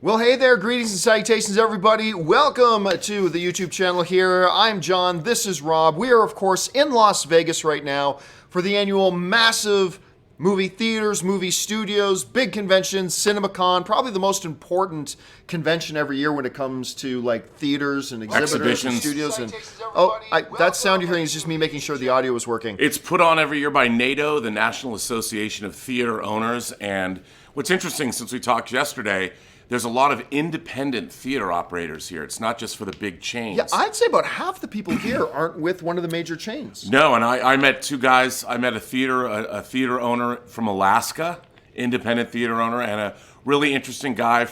Well, hey there, greetings and salutations, everybody. Welcome to the YouTube channel here. I'm John, this is Rob. We are, of course, in Las Vegas right now for the annual massive movie theaters, movie studios, big convention, Cinemacon, probably the most important convention every year when it comes to like theaters and exhibitors and studios. And that sound you're hearing is just me making sure the audio is working. It's put on every year by NATO, the National Association of Theater Owners. And what's interesting, since we talked yesterday, there's a lot of independent theater operators here. It's not just for the big chains. Yeah, I'd say about half the people here aren't with one of the major chains. No, and I met two guys. I met a theater owner from Alaska, independent theater owner, and a really interesting guy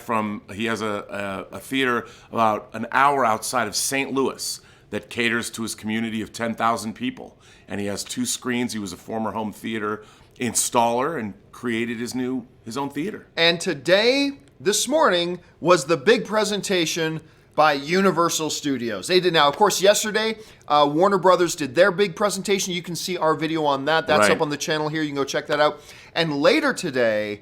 he has a theater about an hour outside of St. Louis that caters to his community of 10,000 people. And he has 2 screens. He was a former home theater installer and created his own theater. And this morning was the big presentation by Universal Studios. They did now. Of course, yesterday, Warner Brothers did their big presentation. You can see our video on that. That's up on the channel here. You can go check that out. And later today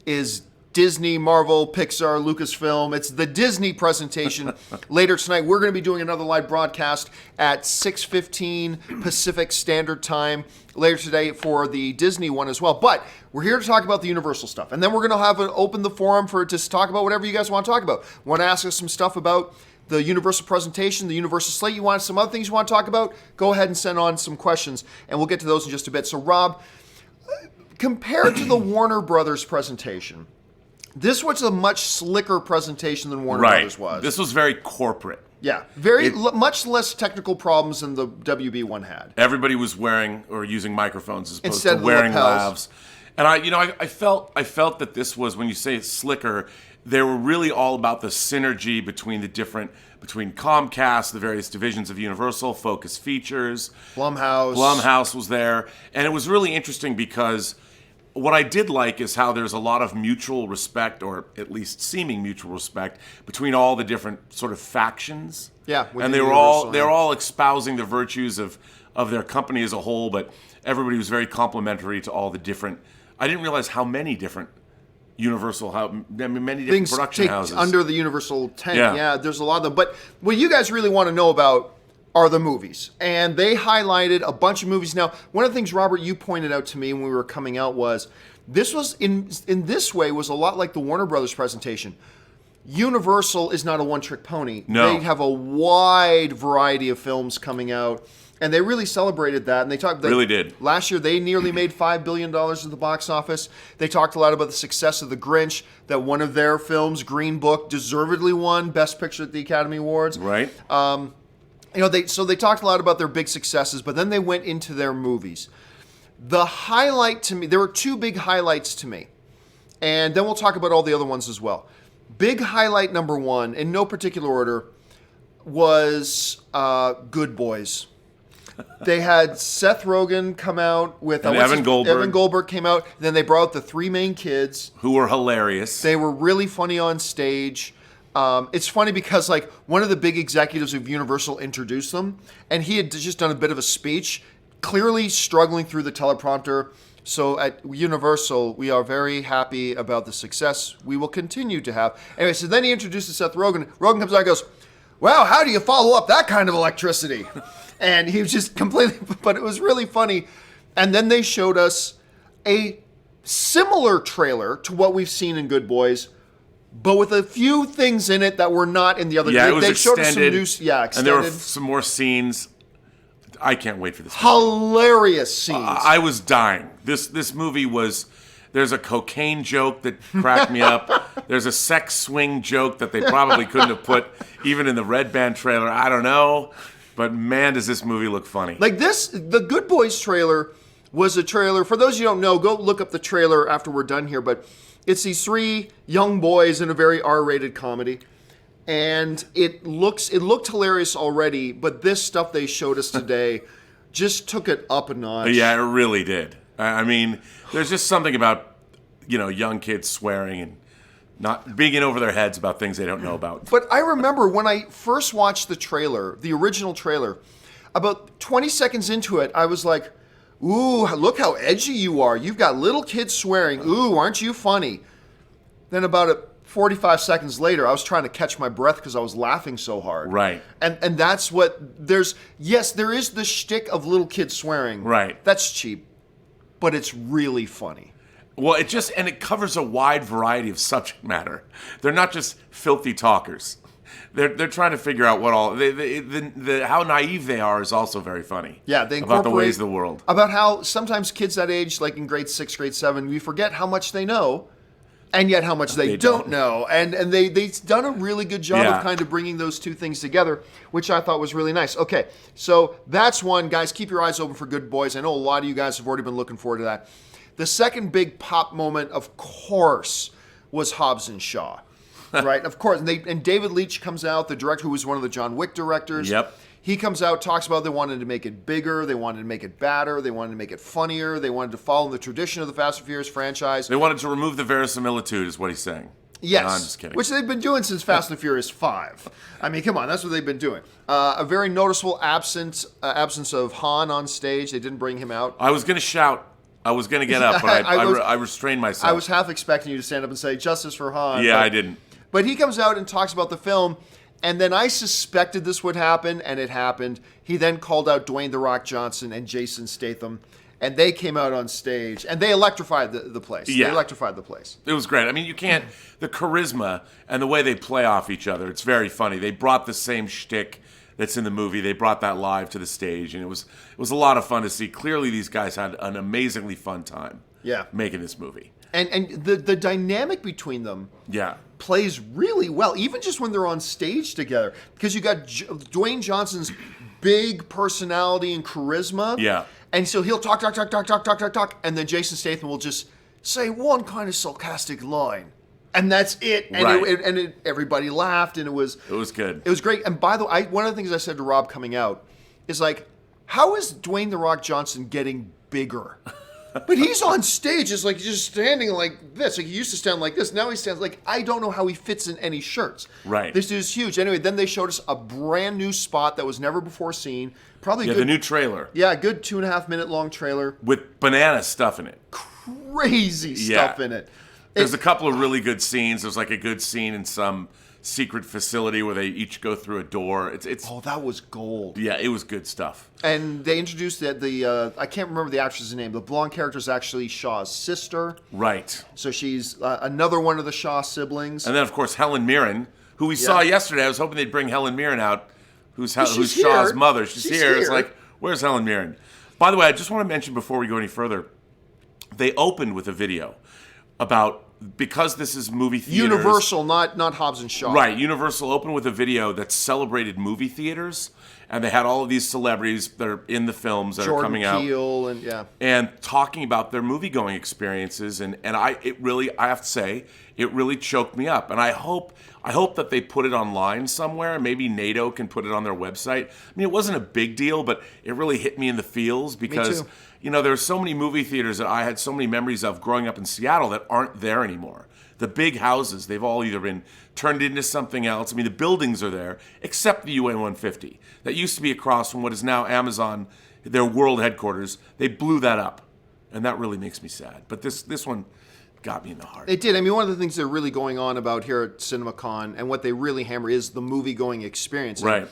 is Disney, Marvel, Pixar, Lucasfilm. It's the Disney presentation. Later tonight, we're going to be doing another live broadcast at 6:15 Pacific Standard Time later today for the Disney one as well. But we're here to talk about the Universal stuff. And then we're going to open the forum to talk about whatever you guys want to talk about. Want to ask us some stuff about the Universal presentation, the Universal slate, you want some other things you want to talk about, go ahead and send on some questions, and we'll get to those in just a bit. So, Rob, compared to the Warner Brothers presentation, this was a much slicker presentation than Warner Brothers was. This was very corporate. Yeah, much less technical problems than the WB one had. Everybody was wearing or using microphones as opposed to wearing lavs. And I felt that this was, when you say it's slicker, they were really all about the synergy between Comcast, the various divisions of Universal, Focus Features, Blumhouse was there, and it was really interesting because what I did like is how there's a lot of mutual respect, or at least seeming mutual respect, between all the different sort of factions. Yeah, and they were all espousing the virtues of their company as a whole, but everybody was very complimentary to all the different. I didn't realize how many different many different production houses under the Universal tent. Yeah, there's a lot of them. But what you guys really want to know about are the movies. And they highlighted a bunch of movies. Now, one of the things, Robert, you pointed out to me when we were coming out was, this was, in this way, was a lot like the Warner Brothers presentation. Universal is not a one-trick pony. No. They have a wide variety of films coming out, and they really celebrated that. And they really did. Last year, they nearly made $5 billion at the box office. They talked a lot about the success of The Grinch, that one of their films, Green Book, deservedly won Best Picture at the Academy Awards. Right. So they talked a lot about their big successes, but then they went into their movies. The highlight to me, there were 2 big highlights to me, and then we'll talk about all the other ones as well. Big highlight number 1, in no particular order, was Good Boys. They had Seth Rogen come out with Evan Goldberg. Evan Goldberg came out. Then they brought out the 3 main kids, who were hilarious. They were really funny on stage. It's funny because like one of the big executives of Universal introduced them, and he had just done a bit of a speech, clearly struggling through the teleprompter. So at Universal, we are very happy about the success we will continue to have. Anyway, so then he introduces Seth Rogen. Rogen comes out and goes, "Wow, how do you follow up that kind of electricity?" And he was just completely, but it was really funny. And then they showed us a similar trailer to what we've seen in Good Boys, but with a few things in it that were not in the other. Yeah, it was they extended. Showed us some new, extended. And there were some more scenes. I can't wait for this. Hilarious scenes. I was dying. This movie was. There's a cocaine joke that cracked me up. There's a sex swing joke that they probably couldn't have put even in the Red Band trailer. I don't know, but man, does this movie look funny. Like this, the Good Boys trailer was a trailer. For those of you who don't know, go look up the trailer after we're done here. But it's these 3 young boys in a very R-rated comedy. And it looked hilarious already, but this stuff they showed us today just took it up a notch. Yeah, it really did. I mean, there's just something about, young kids swearing and not being in over their heads about things they don't know about. But I remember when I first watched the trailer, the original trailer, about 20 seconds into it, I was like, ooh, look how edgy you are. You've got little kids swearing. Ooh, aren't you funny? Then about 45 seconds later, I was trying to catch my breath because I was laughing so hard. Right. And that's what yes, there is the shtick of little kids swearing. Right. That's cheap, but it's really funny. Well, it covers a wide variety of subject matter. They're not just filthy talkers. They're trying to figure out what all how naive they are is also very funny. Yeah, they about the ways of the world. About how sometimes kids that age, like in grade 6, grade 7, we forget how much they know, and yet how much they don't know. And they've done a really good job of kind of bringing those two things together, which I thought was really nice. Okay, so that's one. Guys, keep your eyes open for Good Boys. I know a lot of you guys have already been looking forward to that. The second big pop moment, of course, was Hobbs and Shaw. Right, of course. And David Leitch comes out, the director who was one of the John Wick directors. Yep. He comes out, talks about they wanted to make it bigger, they wanted to make it badder, they wanted to make it funnier, they wanted to follow the tradition of the Fast and Furious franchise. They wanted to remove the verisimilitude, is what he's saying. Yes. No, I'm just kidding. Which they've been doing since Fast and Furious 5. I mean, come on, that's what they've been doing. A very noticeable absence of Han on stage. They didn't bring him out. I was going to shout. I was going to get up, but I restrained myself. I was half expecting you to stand up and say, "Justice for Han." Yeah, I didn't. But he comes out and talks about the film, and then I suspected this would happen, and it happened. He then called out Dwayne "The Rock" Johnson and Jason Statham, and they came out on stage, and they electrified the place. Yeah. They electrified the place. It was great. I mean, you can't... The charisma and the way they play off each other, it's very funny. They brought the same shtick that's in the movie. They brought that live to the stage, and it was a lot of fun to see. Clearly, these guys had an amazingly fun time making this movie. And the dynamic between them plays really well, even just when they're on stage together. Because you got Dwayne Johnson's big personality and charisma. Yeah. And so he'll talk, and then Jason Statham will just say one kind of sarcastic line. And that's it. And everybody laughed, and it was good. It was great. And by the way, one of the things I said to Rob coming out is like, how is Dwayne "The Rock" Johnson getting bigger? But he's on stage, it's like he's just standing like this. Like he used to stand like this. Now he stands like, I don't know how he fits in any shirts. Right. This dude's huge. Anyway, then they showed us a brand new spot that was never before seen. Probably the new trailer. Yeah, a good 2.5 minute long trailer. With banana stuff in it. Crazy stuff in it. There's a couple of really good scenes. There's like a good scene in some secret facility where they each go through a door. It's that was gold. Yeah, it was good stuff. And they introduced the I can't remember the actress's name. The blonde character is actually Shaw's sister. Right. So she's another one of the Shaw siblings. And then of course Helen Mirren, who we saw yesterday. I was hoping they'd bring Helen Mirren out, who's Shaw's mother. She's here. It's like, where's Helen Mirren? By the way, I just want to mention before we go any further, they opened with a video about, because this is movie theaters. Universal, not Hobbs and Shaw. Right. Universal opened with a video that celebrated movie theaters, and they had all of these celebrities that are in the films that are coming out. Jordan Peele and talking about their movie-going experiences, and I have to say, it really choked me up. And I hope that they put it online somewhere. Maybe NATO can put it on their website. I mean, it wasn't a big deal, but it really hit me in the feels because there's so many movie theaters that I had so many memories of growing up in Seattle that aren't there anymore. The big houses, they've all either been turned into something else. I mean, the buildings are there, except the UN 150. That used to be across from what is now Amazon, their world headquarters. They blew that up, and that really makes me sad. But this one got me in the heart. It did. I mean, one of the things they're really going on about here at Cinemacon, and what they really hammer, is the movie-going experience. Right.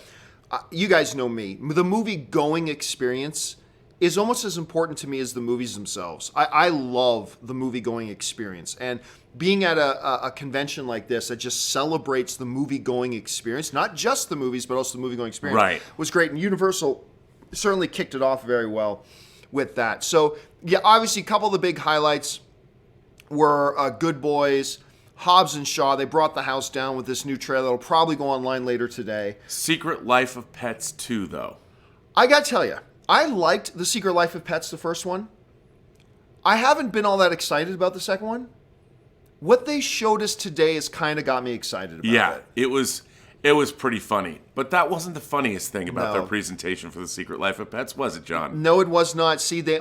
You guys know me. The movie-going experience is almost as important to me as the movies themselves. I love the movie-going experience. And being at a convention like this that just celebrates the movie-going experience, not just the movies, but also the movie-going experience, was great. And Universal certainly kicked it off very well with that. So, yeah, obviously a couple of the big highlights were Good Boys, Hobbs and Shaw. They brought the house down with this new trailer. It'll probably go online later today. Secret Life of Pets 2, though. I got to tell you, I liked The Secret Life of Pets, the first one. I haven't been all that excited about the second one. What they showed us today has kind of got me excited about it. It was pretty funny. But that wasn't the funniest thing about their presentation for The Secret Life of Pets, was it, John? No, it was not. See, they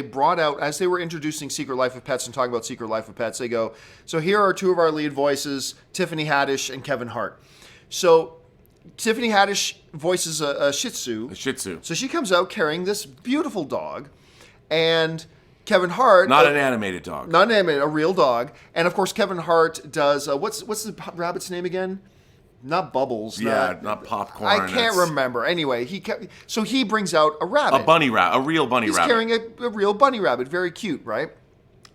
brought out, as they were introducing Secret Life of Pets and talking about Secret Life of Pets, they go, so here are two of our lead voices, Tiffany Haddish and Kevin Hart. So Tiffany Haddish voices a Shih Tzu. A Shih Tzu. So she comes out carrying this beautiful dog, and Kevin Hart, not an animated dog, not an animated, a real dog, and of course Kevin Hart does what's the rabbit's name again? Not Bubbles. Yeah, not Popcorn. I can't remember. Anyway, he brings out a rabbit. A real bunny rabbit. He's carrying a real bunny rabbit. Very cute, right?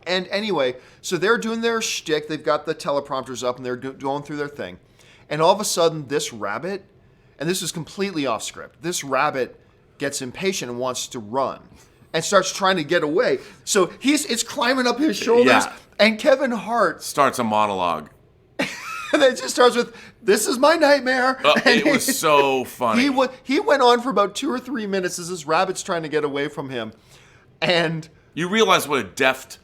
And anyway, so they're doing their shtick. They've got the teleprompters up and they're going through their thing. And all of a sudden, this rabbit, and this is completely off script, this rabbit gets impatient and wants to run and starts trying to get away. So it's climbing up his shoulders, and Kevin Hart starts a monologue. And it just starts with, "This is my nightmare." It was so funny. He went on for about 2 or 3 minutes as this rabbit's trying to get away from him. And you realize what a deft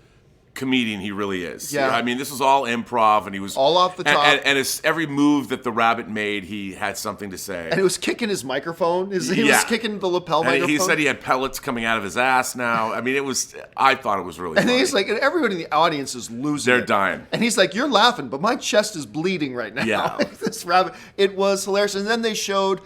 comedian he really is. Yeah. I mean, this was all improv, and he was all off the top. And every move that the rabbit made, he had something to say. And it was kicking his microphone. He was kicking the lapel microphone. He said he had pellets coming out of his ass now. I mean, I thought it was really funny. And he's like, and everybody in the audience is losing They're dying. And he's like, "You're laughing, but my chest is bleeding right now." Yeah. This rabbit. It was hilarious. And then they showed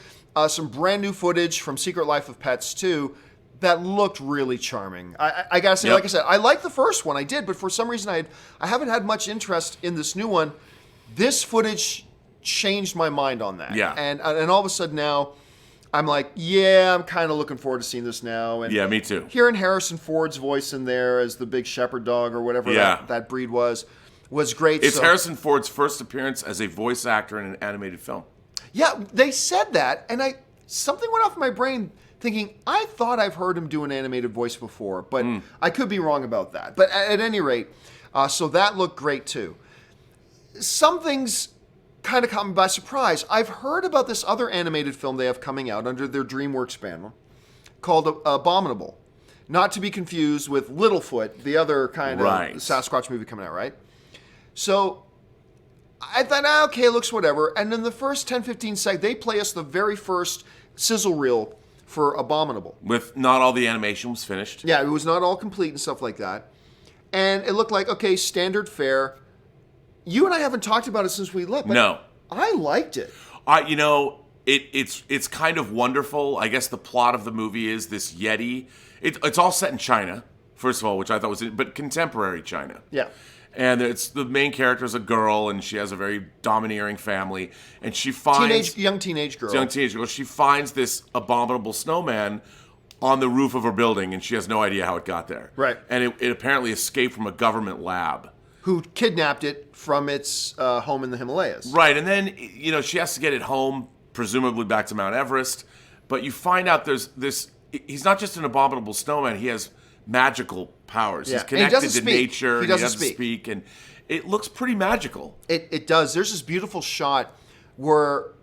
some brand new footage from Secret Life of Pets 2 that looked really charming. I gotta say, like I said, I liked the first one, I did, but for some reason I haven't had much interest in this new one. This footage changed my mind on that. Yeah. And all of a sudden now, I'm like, yeah, I'm kind of looking forward to seeing this now. And yeah, me too. Hearing Harrison Ford's voice in there as the big shepherd dog or whatever that breed was great. It's Harrison Ford's first appearance as a voice actor in an animated film. Yeah, they said that, and something went off in my brain thinking, I thought I've heard him do an animated voice before, but I could be wrong about that. But at any rate, so that looked great too. Some things kind of caught me by surprise. I've heard about this other animated film they have coming out under their DreamWorks banner called Abominable. Not to be confused with Littlefoot, the other kind of Sasquatch movie coming out, right? So I thought, okay, it looks whatever. And in the first 10, 15 seconds, they play us the very first sizzle reel for Abominable. With not all the animation was finished. Yeah, it was not all complete and stuff like that. And it looked like, okay, standard fare. You and I haven't talked about it since we left. But no. I liked it. It's kind of wonderful. I guess the plot of the movie is this Yeti. It's all set in China, first of all, which I thought was, but contemporary China. Yeah. And it's the main character is a girl, and she has a very domineering family. And she finds young teenage girl. She finds this abominable snowman on the roof of her building, and she has no idea how it got there. Right. And it apparently escaped from a government lab. Who kidnapped it from its home in the Himalayas. Right, and then she has to get it home, presumably back to Mount Everest. But you find out there's this. He's not just an abominable snowman. He has magical powers. Yeah. He's connected to nature. He doesn't speak. And it looks pretty magical. It does. There's this beautiful shot where,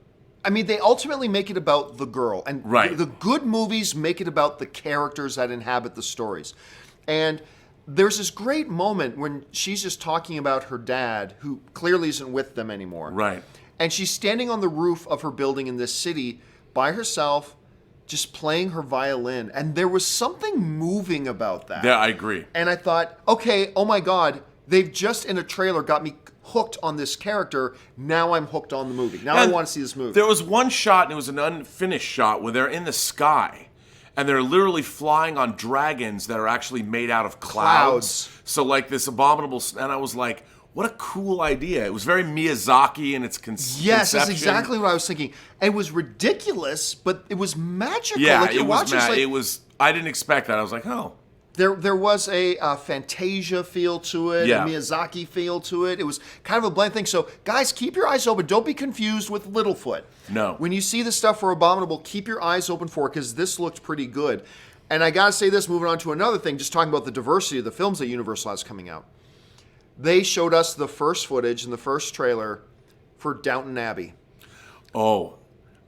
they ultimately make it about the girl. And the good movies make it about the characters that inhabit the stories. And there's this great moment when she's just talking about her dad, who clearly isn't with them anymore. Right. And she's standing on the roof of her building in this city by herself, just playing her violin. And there was something moving about that. Yeah, I agree. And I thought, okay, oh my God, they've just in a trailer got me hooked on this character. Now I'm hooked on the movie. Now I want to see this movie. There was one shot, and it was an unfinished shot, where they're in the sky. And they're literally flying on dragons that are actually made out of clouds. So like this abominable, and I was like, what a cool idea. It was very Miyazaki in its conception. Yes, that's exactly what I was thinking. It was ridiculous, but it was magical. Yeah, like it was. I didn't expect that. I was like, oh. There was a Fantasia feel to it, a Miyazaki feel to it. It was kind of a blend thing. So, guys, keep your eyes open. Don't be confused with Littlefoot. No. When you see the stuff for Abominable, keep your eyes open for it, because this looked pretty good. And I got to say this, moving on to another thing, just talking about the diversity of the films that Universal has coming out. They showed us the first footage in the first trailer for Downton Abbey. Oh.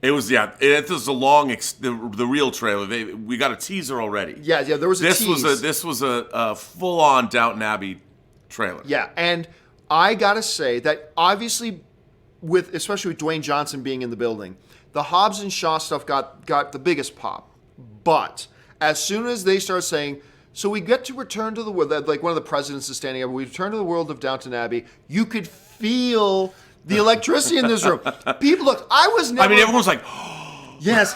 It was, it was a long, the real trailer. We got a teaser already. Yeah, there was a tease. This was a full-on Downton Abbey trailer. Yeah, and I got to say that obviously, especially with Dwayne Johnson being in the building, the Hobbs and Shaw stuff got the biggest pop. But as soon as they start saying, so we get to return to the world, like one of the presidents is standing up, we return to the world of Downton Abbey, you could feel the electricity in this room. People, look, everyone's like, yes.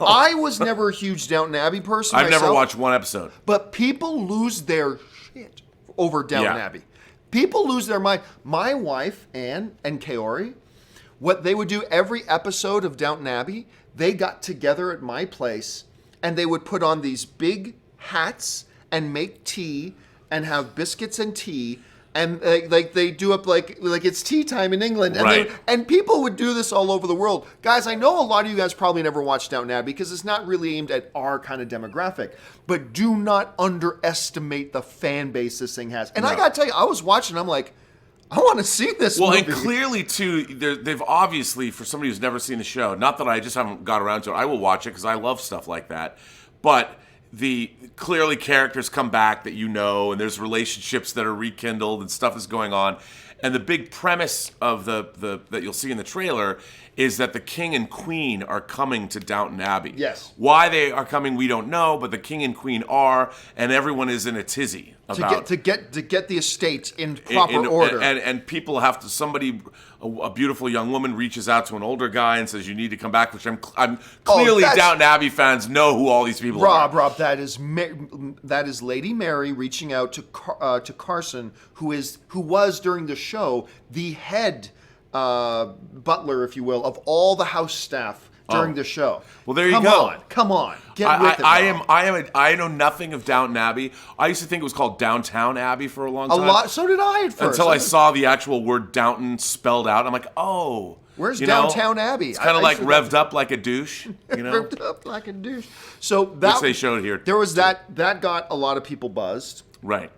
I was never a huge Downton Abbey person I've myself, never watched one episode. But people lose their pit over Downton Abbey. People lose their mind. My wife, Anne, and Kaori, what they would do every episode of Downton Abbey, they got together at my place and they would put on these big hats and make tea and have biscuits and tea. And like they do up like it's tea time in England, and and people would do this all over the world. Guys, I know a lot of you guys probably never watched Downton Abbey because it's not really aimed at our kind of demographic. But do not underestimate the fan base this thing has. And I gotta tell you, I was watching, I'm like, I want to see this movie. And clearly, too, they've obviously, for somebody who's never seen the show, not that I just haven't got around to it, I will watch it because I love stuff like that. But clearly characters come back that you know, and there's relationships that are rekindled and stuff is going on. And the big premise of the that you'll see in the trailer is that the king and queen are coming to Downton Abbey. Yes. Why they are coming, we don't know, but the king and queen are, and everyone is in a tizzy about to get the estate in proper order. And people have to. A beautiful young woman reaches out to an older guy and says, "You need to come back." Which I'm clearly Downton Abbey fans know who all these people are. Rob, that is Lady Mary reaching out to Carson, who was during the show the head butler, if you will, of all the house staff during the show. Well, there you go. Come on, get with it. I know nothing of Downton Abbey. I used to think it was called Downtown Abbey for a long time. So did I at first. Until I saw the actual word Downton spelled out. I'm like, oh. Where's Downtown Abbey? It's kind of like revved up like a douche. Revved up like a douche. So that, which they showed here. There was that got a lot of people buzzed. Right.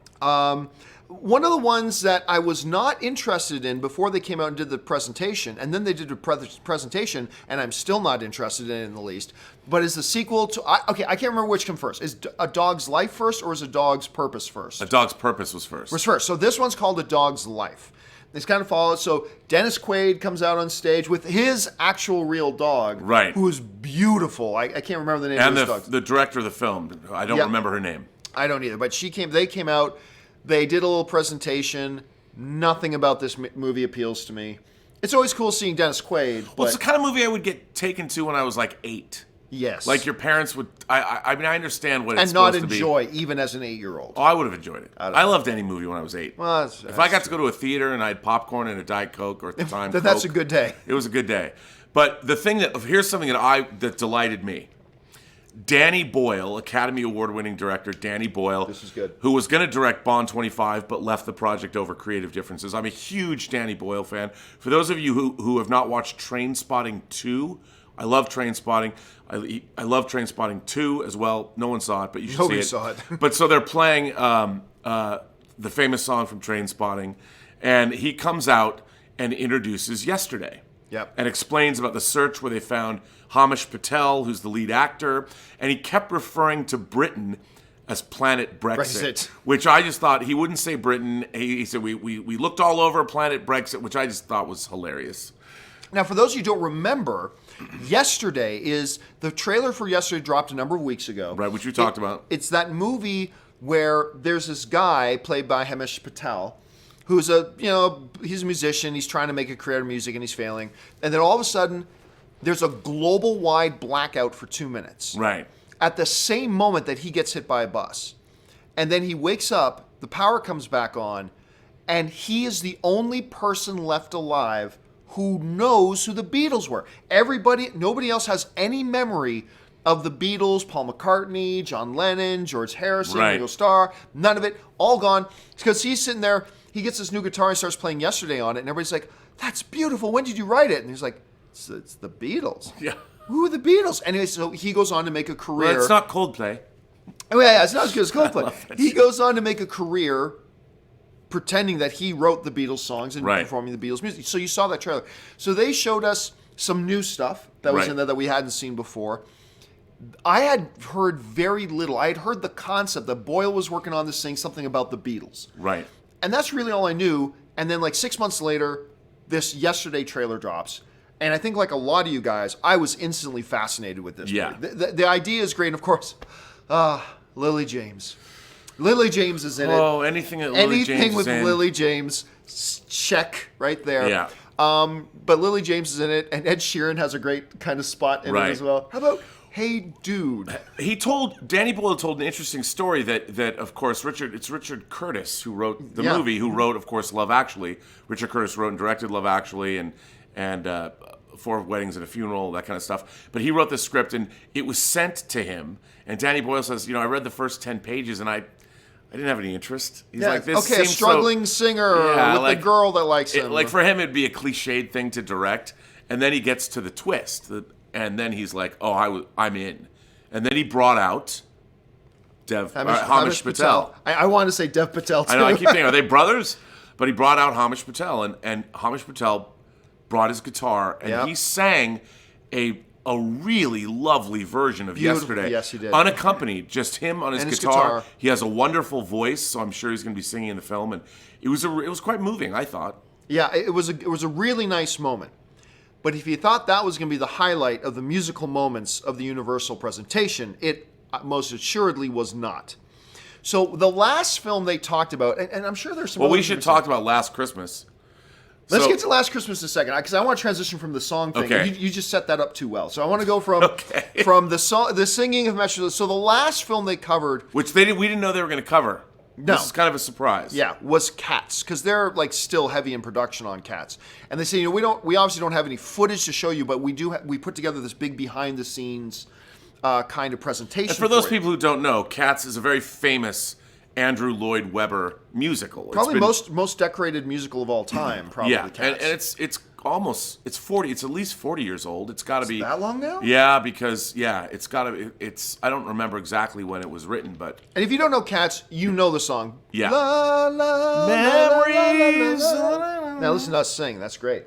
One of the ones that I was not interested in before they came out and did the presentation, and then they did a presentation, and I'm still not interested in the least, but is the sequel to... I can't remember which came first. Is A Dog's Life first, or is A Dog's Purpose first? A Dog's Purpose was first. So this one's called A Dog's Life. It's kind of followed. So Dennis Quaid comes out on stage with his actual real dog, right, who is beautiful. I can't remember the name of his dog. And the director of the film, I don't remember her name. I don't either, but they came out... They did a little presentation. Nothing about this movie appeals to me. It's always cool seeing Dennis Quaid. Well, it's the kind of movie I would get taken to when I was like 8. Yes. Like your parents would... I mean, I understand what it's supposed to be. And not enjoy, even as an 8-year-old. Oh, I would have enjoyed it. I loved any movie when I was 8. Well, if I got to go to a theater and I had popcorn and a Diet Coke, or at the time Coke, that's a good day. It was a good day. But here's something that delighted me. Danny Boyle, Academy Award-winning director Danny Boyle, this is good, who was going to direct Bond 25 but left the project over creative differences. I'm a huge Danny Boyle fan. For those of you who have not watched Trainspotting 2, I love Trainspotting. I love Trainspotting 2 as well. No one saw it, but you should see it. Nobody saw it. But so they're playing the famous song from Trainspotting, and he comes out and introduces Yesterday. Yep. And explains about the search where they found Hamish Patel, who's the lead actor, and he kept referring to Britain as Planet Brexit. Which I just thought he wouldn't say Britain. He said we looked all over Planet Brexit, which I just thought was hilarious. Now, for those of you who don't remember, Yesterday is the trailer for Yesterday dropped a number of weeks ago. Right, which we talked about. It's that movie where there's this guy played by Hamish Patel, who's he's a musician, he's trying to make a career in music and he's failing. And then all of a sudden, there's a global-wide blackout for 2 minutes. Right. At the same moment that he gets hit by a bus. And then he wakes up, the power comes back on, and he is the only person left alive who knows who the Beatles were. Nobody else has any memory of the Beatles, Paul McCartney, John Lennon, George Harrison, Ringo Starr, none of it, all gone. Because he's sitting there, he gets this new guitar and starts playing Yesterday on it, and everybody's like, that's beautiful, when did you write it? And he's like, it's the Beatles. Yeah. Who are the Beatles? Anyway, so he goes on to make a career. Well, it's not Coldplay. Oh, yeah, it's not as good as Coldplay. He goes on to make a career pretending that he wrote the Beatles songs and performing the Beatles music. So you saw that trailer. So they showed us some new stuff that was in there that we hadn't seen before. I had heard very little. I had heard the concept that Boyle was working on this thing, something about the Beatles. Right. And that's really all I knew. And then like 6 months later, this Yesterday trailer drops. And I think like a lot of you guys, I was instantly fascinated with this movie. The idea is great. And of course, Lily James. Lily James is in it. Oh, anything with Lily James, check right there. Yeah. But Lily James is in it, and Ed Sheeran has a great kind of spot in it as well. How about hey, dude. Danny Boyle told an interesting story that of course, Richard Curtis who wrote the movie, who wrote, of course, Love Actually. Richard Curtis wrote and directed Love Actually and 4 Weddings and a Funeral, that kind of stuff. But he wrote the script, and it was sent to him. And Danny Boyle says, I read the first 10 pages, and I didn't have any interest. He's like, this okay, a struggling singer with a girl that likes him. Like, for him, it'd be a cliched thing to direct. And then he gets to the twist. And then he's like, oh, I'm in. And then he brought out Hamish Patel. I want to say Dev Patel, too. I know, I keep thinking, are they brothers? But he brought out Hamish Patel, and Hamish Patel brought his guitar, and he sang a really lovely version of Yesterday. Yes, he did. Unaccompanied, just him on his guitar. He has a wonderful voice, so I'm sure he's going to be singing in the film, and it was quite moving, I thought. Yeah, it was a really nice moment. But if you thought that was going to be the highlight of the musical moments of the Universal presentation, it most assuredly was not. So the last film they talked about, and I'm sure there's some. Well, we should talk about Last Christmas. Let's get to Last Christmas in a second, because I want to transition from the song thing. Okay. You just set that up too well. So I want to go from the singing of Metro. So the last film they covered, which we didn't know they were going to cover. No. This is kind of a surprise. Yeah, was Cats, because they're like still heavy in production on Cats, and they say, we obviously don't have any footage to show you, but we put together this big behind the scenes kind of presentation. And for those people who don't know, Cats is a very famous Andrew Lloyd Webber musical. Probably most decorated musical of all time. Probably. Yeah, Cats. and it's 40. It's at least 40 years old. It's got to be that long now. Yeah, because it's got to. It's I don't remember exactly when it was written, but and if you don't know Cats, you know the song. Yeah. La, la, Memories. La, la, la, la. Now listen to us sing. That's great.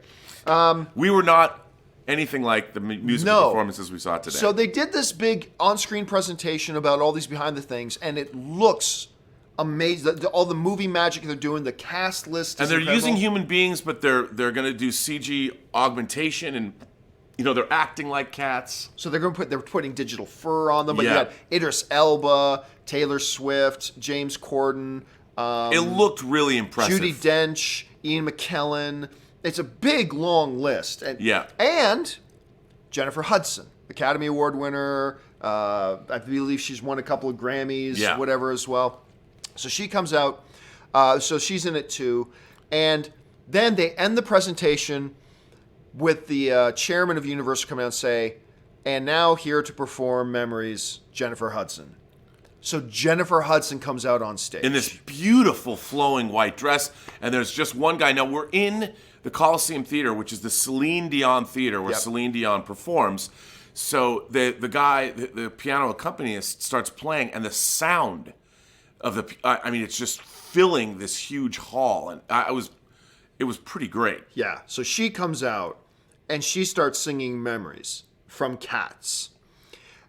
We were not anything like the musical performances we saw today. So they did this big on-screen presentation about all these behind the things, and it looks amazing. All the movie magic they're doing, the cast list is and they're incredible. using human beings, but they're going to do CG augmentation, and they're acting like cats. So they're putting digital fur on them. But you got Idris Elba, Taylor Swift, James Corden. It looked really impressive. Judi Dench, Ian McKellen. It's a big, long list. And Jennifer Hudson, Academy Award winner. I believe she's won a couple of Grammys, whatever as well. So she comes out. So she's in it too. And then they end the presentation with the chairman of Universal come out and say, and now here to perform Memories, Jennifer Hudson. So Jennifer Hudson comes out on stage. In this beautiful flowing white dress. And there's just one guy. Now we're in the Coliseum Theater, which is the Celine Dion Theater where Celine Dion performs. So the guy, the piano accompanist starts playing, and the sound of it's just filling this huge hall. And it was pretty great. Yeah. So she comes out and she starts singing Memories from Cats.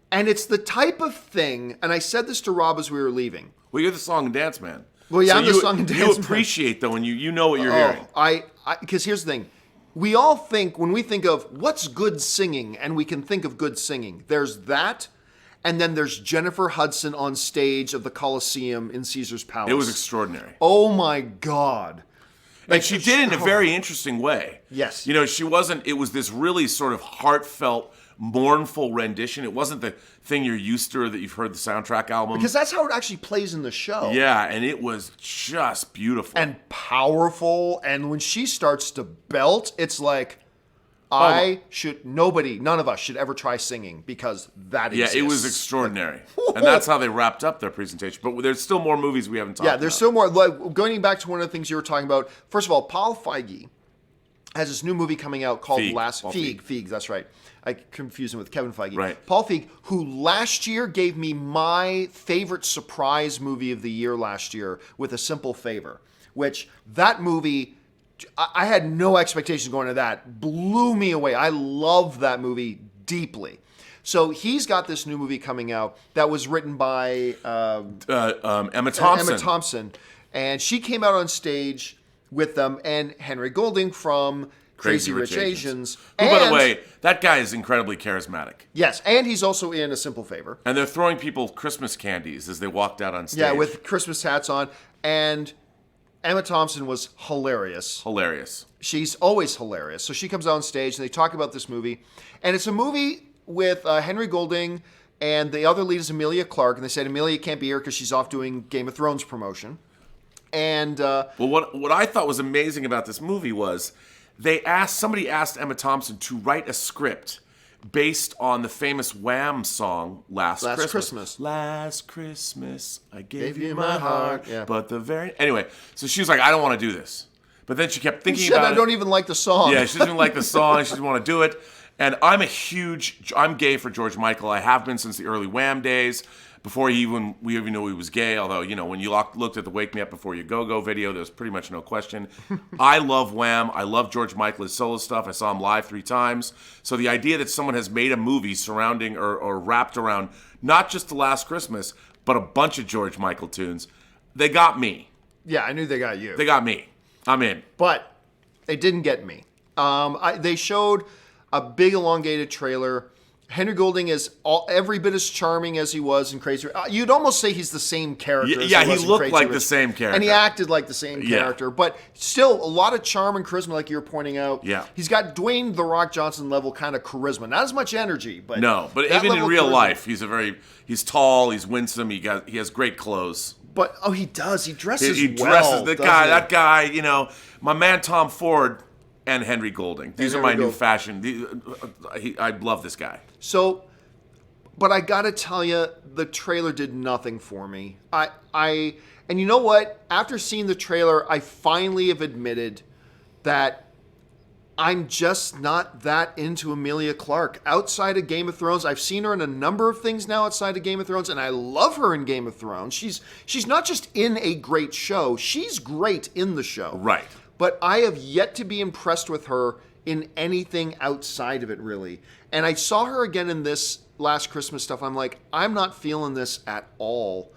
And it's the type of thing, and I said this to Rob as we were leaving. Well, you're the song and dance man. Well, yeah, I'm the song and dance man. You appreciate, though, when you know what you're hearing. Because here's the thing. We all think, when we think of what's good singing, and we can think of good singing, there's that, and then there's Jennifer Hudson on stage of the Coliseum in Caesar's Palace. It was extraordinary. Oh, my God. And she did it in a very interesting way. Yes. She wasn't, it was this really sort of heartfelt, mournful rendition. It wasn't the thing you're used to or that you've heard the soundtrack album. Because that's how it actually plays in the show. Yeah, and it was just beautiful. And powerful. And when she starts to belt, it's like, none of us should ever try singing because that exists. Yeah, it was extraordinary. And that's how they wrapped up their presentation. But there's still more movies we haven't talked about. Yeah, there's still more. Like, going back to one of the things you were talking about, first of all, Paul Feige has this new movie coming out called Feig, that's right. I confuse him with Kevin Feige. Right. Paul Feig, who last year gave me my favorite surprise movie of the year last year with A Simple Favor, which that movie, I had no expectations going into that. Blew me away. I love that movie deeply. So he's got this new movie coming out that was written by Emma Thompson. Emma Thompson. And she came out on stage with them, and Henry Golding from Crazy Rich Asians. Who, by the way, that guy is incredibly charismatic. Yes, and he's also in A Simple Favor. And they're throwing people Christmas candies as they walked out on stage. Yeah, with Christmas hats on. And Emma Thompson was hilarious. Hilarious. She's always hilarious. So she comes on stage, and they talk about this movie. And it's a movie with Henry Golding, and the other lead is Emilia Clarke, and they said Emilia can't be here because she's off doing Game of Thrones promotion. And well, what I thought was amazing about this movie was somebody asked Emma Thompson to write a script based on the famous Wham song Last Christmas. Last Christmas, I gave you my heart, but anyway. So she was like, I don't want to do this, but then she kept thinking about it. I don't even like the song. Yeah, she doesn't like the song. She doesn't want to do it. And I'm gay for George Michael. I have been since the early Wham days, before we even knew he was gay. Although, when you looked at the Wake Me Up Before You Go video, there's pretty much no question. I love Wham. I love George Michael, his solo stuff. I saw him live 3 times. So the idea that someone has made a movie surrounding or wrapped around not just The Last Christmas, but a bunch of George Michael tunes, they got me. Yeah, I knew they got you. They got me. I'm in. But they didn't get me. They showed a big elongated trailer. Henry Golding is every bit as charming as he was in Crazy Rich. You'd almost say he's the same character. Yeah, he looked like the same character. And he acted like the same character. But still, a lot of charm and charisma, like you were pointing out. Yeah. He's got Dwayne "The Rock" Johnson level kind of charisma. Not as much energy, but but even in real life, he's tall, he's winsome, he has great clothes. But he does. He dresses well. He dresses that guy, my man Tom Ford and Henry Golding. These are my new fashion. I love this guy. So, but I gotta tell you, the trailer did nothing for me. And you know what? After seeing the trailer, I finally have admitted that I'm just not that into Emilia Clarke. Outside of Game of Thrones, I've seen her in a number of things now outside of Game of Thrones, and I love her in Game of Thrones. She's not just in a great show, she's great in the show. Right. But I have yet to be impressed with her in anything outside of it, really. And I saw her again in this Last Christmas stuff. I'm like, I'm not feeling this at all.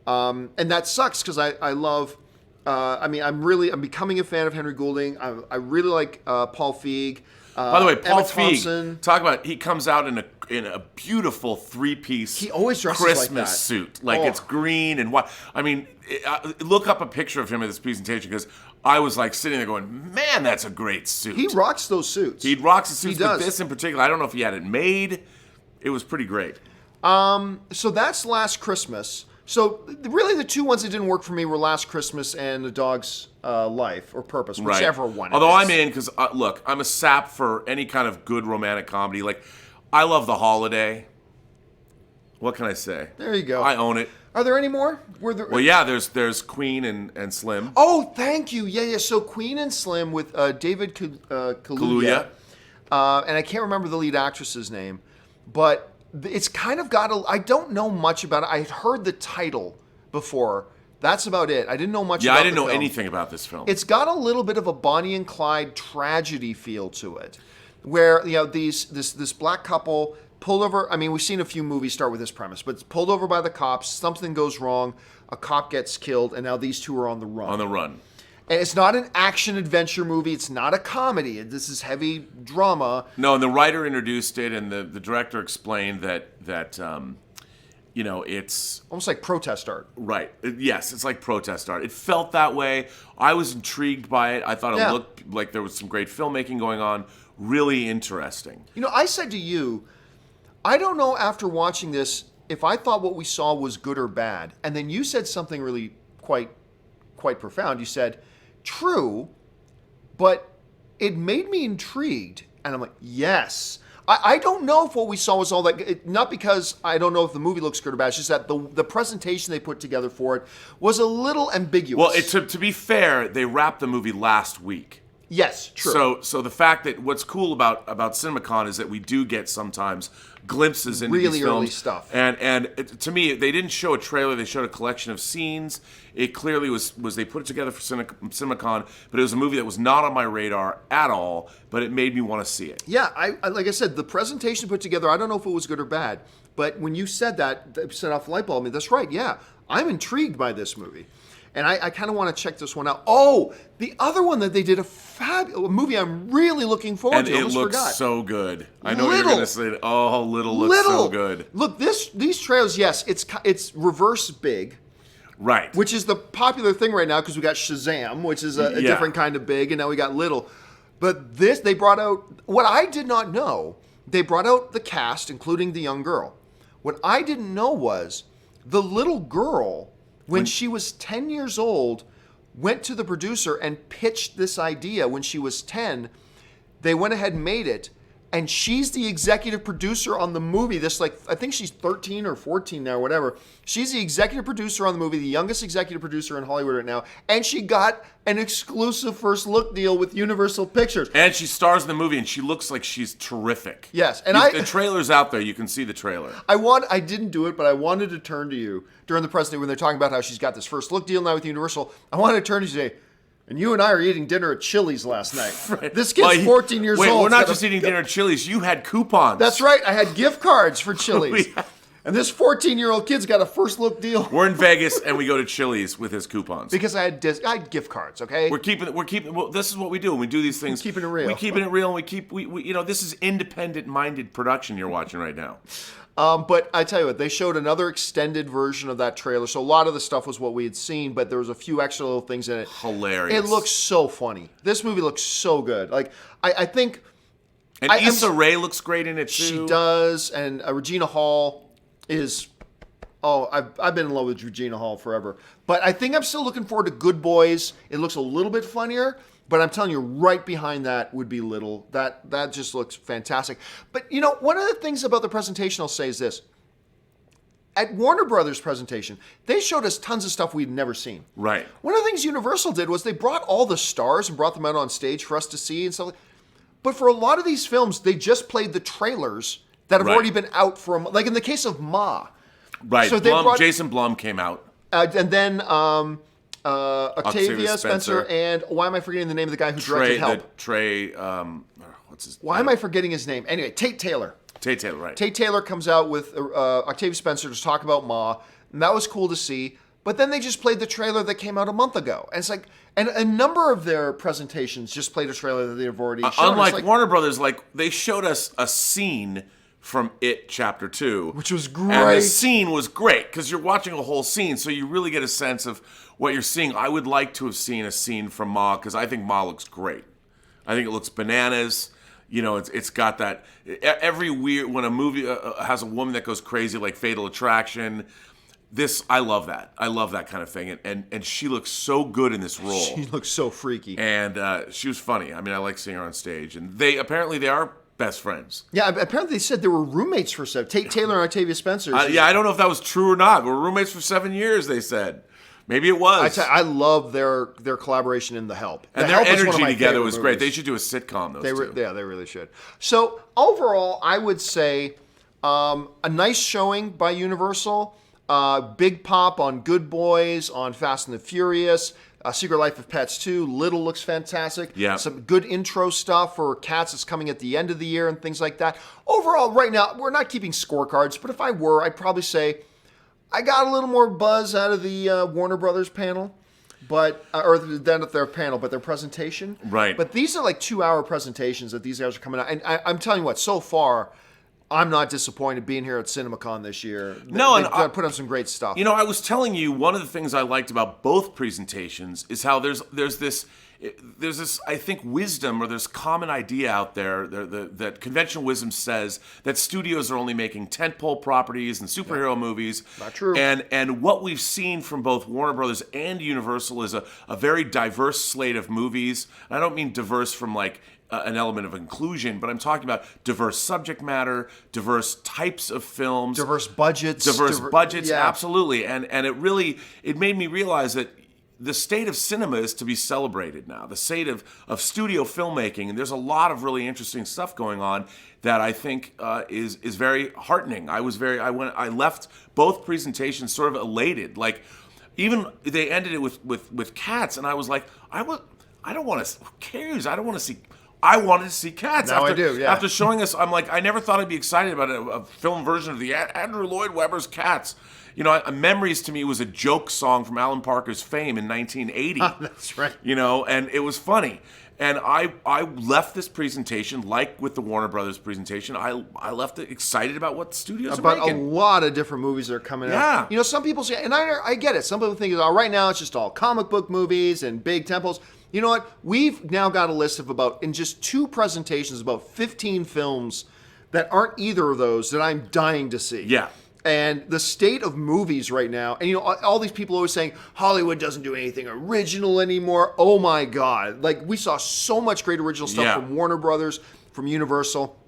And that sucks because I love, I'm becoming a fan of Henry Golding. I really like Paul Feig. By the way, Paul Feig, talk about, he comes out in a beautiful 3-piece he always dresses Christmas like that. suit. It's green and white. I mean, look up a picture of him at this presentation because I was like sitting there going, man, that's a great suit. He rocks those suits. He rocks the suits, but this in particular, I don't know if he had it made. It was pretty great. So that's Last Christmas. So really the 2 ones that didn't work for me were Last Christmas and A Dog's Life or Purpose, whichever one. Although I'm in because, look, I'm a sap for any kind of good romantic comedy. Like, I love The Holiday. What can I say? There you go. I own it. Are there any more? Well, yeah, there's Queen and Slim. Oh, thank you. Yeah. So Queen and Slim with David Kaluuya. And I can't remember the lead actress's name, but it's kind of got I don't know much about it. I had heard the title before. That's about it. I didn't know much about it. Yeah, I didn't know anything about this film. It's got a little bit of a Bonnie and Clyde tragedy feel to it, where this black couple pulled over. I mean, we've seen a few movies start with this premise, but it's pulled over by the cops. Something goes wrong. A cop gets killed, and now these two are on the run. On the run. And it's not an action-adventure movie. It's not a comedy. This is heavy drama. No, and the writer introduced it, and the director explained that it's almost like protest art. Right. Yes, it's like protest art. It felt that way. I was intrigued by it. I thought it looked like there was some great filmmaking going on. Really interesting. I said to you, I don't know after watching this if I thought what we saw was good or bad. And then you said something really quite profound. You said, true, but it made me intrigued. And I'm like, yes. I don't know if what we saw was all that, not because I don't know if the movie looks good or bad, it's just that the presentation they put together for it was a little ambiguous. Well, to be fair, they wrapped the movie last week. Yes, true. So the fact that what's cool about Cinemacon is that we do get sometimes glimpses into really these films. Early stuff. And to me, they didn't show a trailer. They showed a collection of scenes. It clearly was they put it together for Cinemacon, but it was a movie that was not on my radar at all, but it made me want to see it. Yeah, I like I said, the presentation put together, I don't know if it was good or bad, but when you said that, it set off the light bulb. I mean, that's right, yeah. I'm intrigued by this movie. And I kind of want to check this one out. Oh, the other one that they did, a movie I'm really looking forward to. And it looks so good. I know you're going to say it. Oh, Little looks so good. Look, these trailers, yes, it's reverse big. Right. Which is the popular thing right now because we got Shazam, which is a different kind of big, and now we got Little. But they brought out, what I did not know they brought out the cast, including the young girl. What I didn't know was the little girl, when she was 10 years old, went to the producer and pitched this idea when she was 10. They went ahead and made it. And she's the executive producer on the movie. I think she's 13 or 14 now, or whatever. She's the executive producer on the movie, the youngest executive producer in Hollywood right now. And she got an exclusive first look deal with Universal Pictures. And she stars in the movie, and she looks like she's terrific. Yes, and the trailer's out there. You can see the trailer. I didn't do it, but I wanted to turn to you during the presentation when they're talking about how she's got this first look deal now with Universal. I wanted to turn to you and say, and you and I are eating dinner at Chili's last night. Right. This kid's 14 years old. Wait, we're not just eating dinner at Chili's. You had coupons. That's right. I had gift cards for Chili's. And this 14-year-old kid's got a first look deal. We're in Vegas and we go to Chili's with his coupons. Because I had gift cards, okay? We're keeping well, this is what we do when we do these things. We're keeping it real. We keeping it real, and we this is independent-minded production you're watching right now. But I tell you what, they showed another extended version of that trailer. So a lot of the stuff was what we had seen, but there was a few extra little things in it. Hilarious. It looks so funny. This movie looks so good. Like, I think... And Issa Rae looks great in it, too. She does, and Regina Hall is... Oh, I've been in love with Regina Hall forever. But I think I'm still looking forward to Good Boys. It looks a little bit funnier. But I'm telling you, right behind that would be Little. That just looks fantastic. But, one of the things about the presentation I'll say is this. At Warner Brothers' presentation, they showed us tons of stuff we'd never seen. Right. One of the things Universal did was they brought all the stars and brought them out on stage for us to see and stuff. But for a lot of these films, they just played the trailers that have already been out for like in the case of Ma. Right. So Jason Blum came out. And then... Octavia Spencer and why am I forgetting the name of the guy who directed Help? What's his name? Why am I forgetting his name? Anyway, Tate Taylor. Tate Taylor, right. Tate Taylor comes out with Octavia Spencer to talk about Ma, and that was cool to see. But then they just played the trailer that came out a month ago. And it's like, and a number of their presentations just played a trailer that they've already shown. Unlike Warner Brothers, they showed us a scene from It Chapter 2. Which was great. And the scene was great, because you're watching a whole scene, so you really get a sense of what you're seeing. I would like to have seen a scene from Ma, because I think Ma looks great. I think it looks bananas. It's got that every weird, when a movie has a woman that goes crazy like Fatal Attraction. I love that. I love that kind of thing. And she looks so good in this role. She looks so freaky. And she was funny. I mean, I like seeing her on stage. And they are best friends. Yeah, apparently they said they were roommates for 7. Tate Taylor and Octavia Spencer. I don't know if that was true or not. We were roommates for 7 years, they said. Maybe it was. I love their collaboration in The Help. And their energy together was great. They should do a sitcom, those two. Yeah, they really should. So overall, I would say a nice showing by Universal. Big pop on Good Boys, on Fast and the Furious. Secret Life of Pets 2. Little looks fantastic. Yeah. Some good intro stuff for Cats that's coming at the end of the year and things like that. Overall, right now, we're not keeping scorecards, but if I were, I'd probably say I got a little more buzz out of the Warner Brothers panel, but their panel, but their presentation. Right. But these are like 2-hour presentations that these guys are coming out. And I'm telling you what, so far, I'm not disappointed being here at Cinemacon this year. They've put on some great stuff. I was telling you, one of the things I liked about both presentations is how there's this, I think, wisdom, or there's common idea out there that conventional wisdom says that studios are only making tentpole properties and superhero movies. Not true. And what we've seen from both Warner Brothers and Universal is a very diverse slate of movies. I don't mean diverse from an element of inclusion, but I'm talking about diverse subject matter, diverse types of films, diverse budgets, yeah. Absolutely. And it made me realize that the state of cinema is to be celebrated now. The state of studio filmmaking, and there's a lot of really interesting stuff going on that I think is very heartening. I left both presentations sort of elated. Even they ended it with Cats, and I was like, I don't want to. Who cares? I don't want to see. I wanted to see Cats. Now I do, yeah. After showing us, I'm like, I never thought I'd be excited about a film version of the Andrew Lloyd Webber's Cats. Memories to me was a joke song from Alan Parker's Fame in 1980. That's right. And it was funny. And I left this presentation, like with the Warner Brothers presentation, I left it excited about what the studios are making. About a lot of different movies that are coming out. Some people say, and I get it, some people think, right now it's just all comic book movies and big temples. You know what? We've now got a list of in just 2 presentations, about 15 films that aren't either of those that I'm dying to see. Yeah. And the state of movies right now, and all these people always saying Hollywood doesn't do anything original anymore. Oh my God. Like, we saw so much great original stuff from Warner Brothers, from Universal.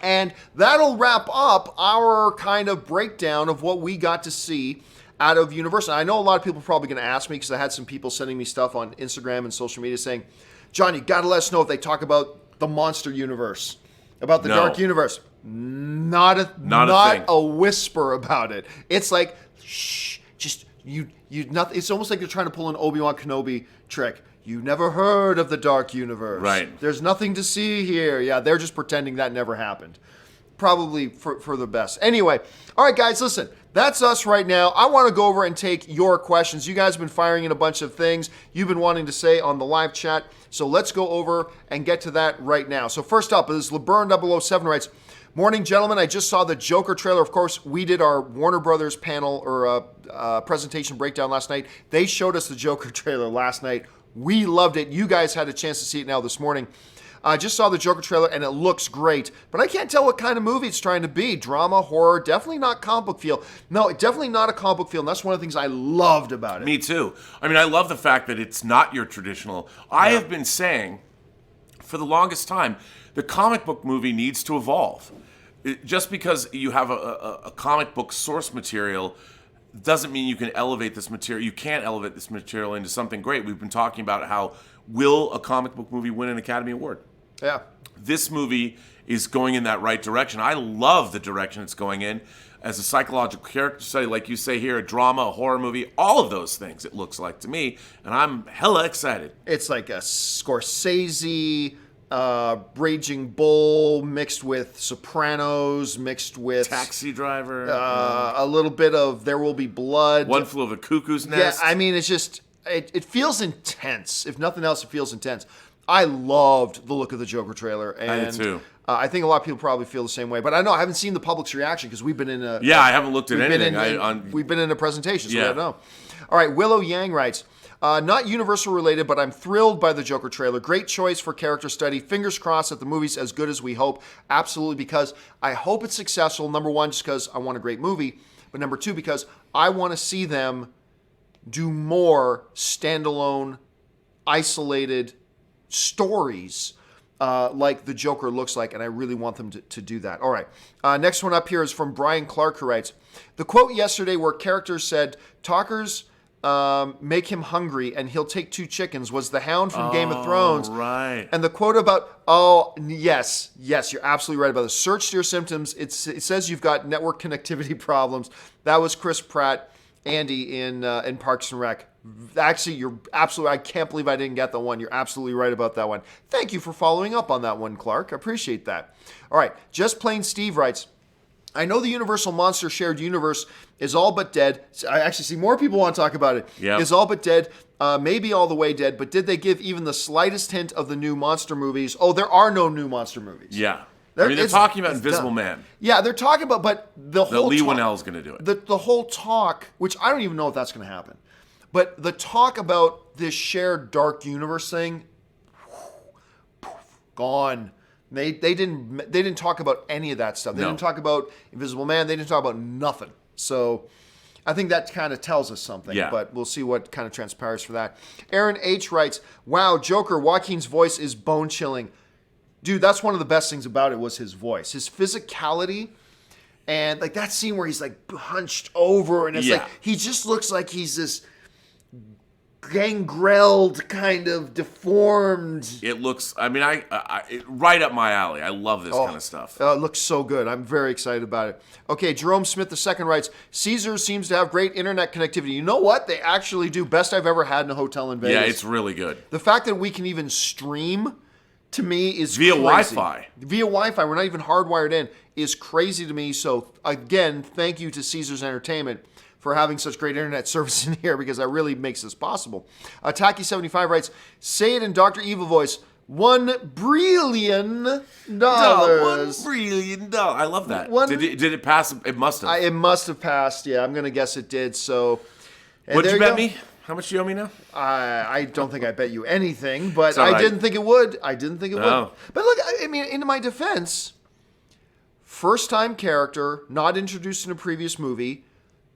And that'll wrap up our kind of breakdown of what we got to see out of Universal. I know a lot of people are probably going to ask me, because I had some people sending me stuff on Instagram and social media saying, John, you got to let us know if they talk about the monster universe, about the dark universe. Not a whisper about it. It's like, shh, just you nothing. It's almost like they're trying to pull an Obi-Wan Kenobi trick. You never heard of the dark universe. Right. There's nothing to see here. Yeah, they're just pretending that never happened. Probably for the best. Anyway, all right, guys, listen. That's us right now. I want to go over and take your questions. You guys have been firing in a bunch of things you've been wanting to say on the live chat. So let's go over and get to that right now. So first up is LeBurn007 writes, morning, gentlemen. I just saw the Joker trailer. Of course, we did our Warner Brothers panel or presentation breakdown last night. They showed us the Joker trailer last night. We loved it. You guys had a chance to see it now this morning. I just saw the Joker trailer, and it looks great. But I can't tell what kind of movie it's trying to be. Drama, horror, definitely not comic book feel. No, definitely not a comic book feel, and that's one of the things I loved about it. Me too. I mean, I love the fact that it's not your traditional. I have been saying for the longest time, the comic book movie needs to evolve. Just because you have a comic book source material doesn't mean you can elevate this material. You can't elevate this material into something great. We've been talking about how will a comic book movie win an Academy Award? Yeah. This movie is going in that right direction. I love the direction it's going in as a psychological character study, like you say here, a drama, a horror movie, all of those things, it looks like to me, and I'm hella excited. It's like a Scorsese, Raging Bull mixed with Sopranos, mixed with Taxi Driver, a little bit of There Will Be Blood. One Flew Over the Cuckoo's Nest. Yeah, I mean, it's just, it feels intense. If nothing else, it feels intense. I loved the look of the Joker trailer. And I did too. I think a lot of people probably feel the same way. But I know I haven't seen the public's reaction because we've been in a... Yeah, I haven't looked at anything. We've been in a presentation, so I don't know. All right, Willow Yang writes, not Universal related, but I'm thrilled by the Joker trailer. Great choice for character study. Fingers crossed that the movie's as good as we hope. Absolutely, because I hope it's successful. Number one, just because I want a great movie. But number two, because I want to see them do more standalone, isolated stories like the Joker looks like, and I really want them to do that. All right. Next one up here is from Brian Clark, who writes, the quote yesterday where characters said, talkers make him hungry and he'll take 2 chickens was the Hound from Game of Thrones. Right. And the quote about, yes, you're absolutely right about this. Search your symptoms. It says you've got network connectivity problems. That was Chris Pratt, Andy in Parks and Rec. Actually, you're absolutely, I can't believe I didn't get that one. You're absolutely right about that one. Thank you for following up on that one, Clark. I appreciate that. All right. Just Plain Steve writes, I know the Universal Monster Shared Universe is all but dead. I actually see more people want to talk about it. Yep. Is all but dead, maybe all the way dead, but did they give even the slightest hint of the new monster movies? Oh, there are no new monster movies. Yeah. They're talking about Invisible Man. Yeah, they're talking about, but the whole Lee Winnell's going to do it. The whole talk, which I don't even know if that's going to happen, but the talk about this shared dark universe thing, gone. They didn't talk about any of that stuff. They didn't talk about Invisible Man. They didn't talk about nothing. So I think that kind of tells us something. Yeah. But we'll see what kind of transpires for that. Aaron H. writes, wow, Joker, Joaquin's voice is bone-chilling. Dude, that's one of the best things about it was his voice. His physicality. And like that scene where he's like hunched over and it's like he just looks like he's this gangreled, kind of deformed. It looks, I mean, right up my alley. I love this kind of stuff. It looks so good. I'm very excited about it. Okay, Jerome Smith II writes, Caesars seems to have great internet connectivity. You know what? They actually do. Best I've ever had in a hotel in Vegas. Yeah, it's really good. The fact that we can even stream, to me, is via crazy. Wi-Fi. Via Wi-Fi. We're not even hardwired in. Is crazy to me. So, again, thank you to Caesars Entertainment for having such great internet service in here, because that really makes this possible. Tacky75 writes, say it in Dr. Evil voice, $1 brillion. $1 brillion. I love that. Did it pass? It must have. It must have passed. Yeah, I'm going to guess it did. So, what'd you bet me? How much do you owe me now? I don't think I bet you anything, but I didn't think it would. Oh. But look, I mean, in my defense, first-time character, not introduced in a previous movie.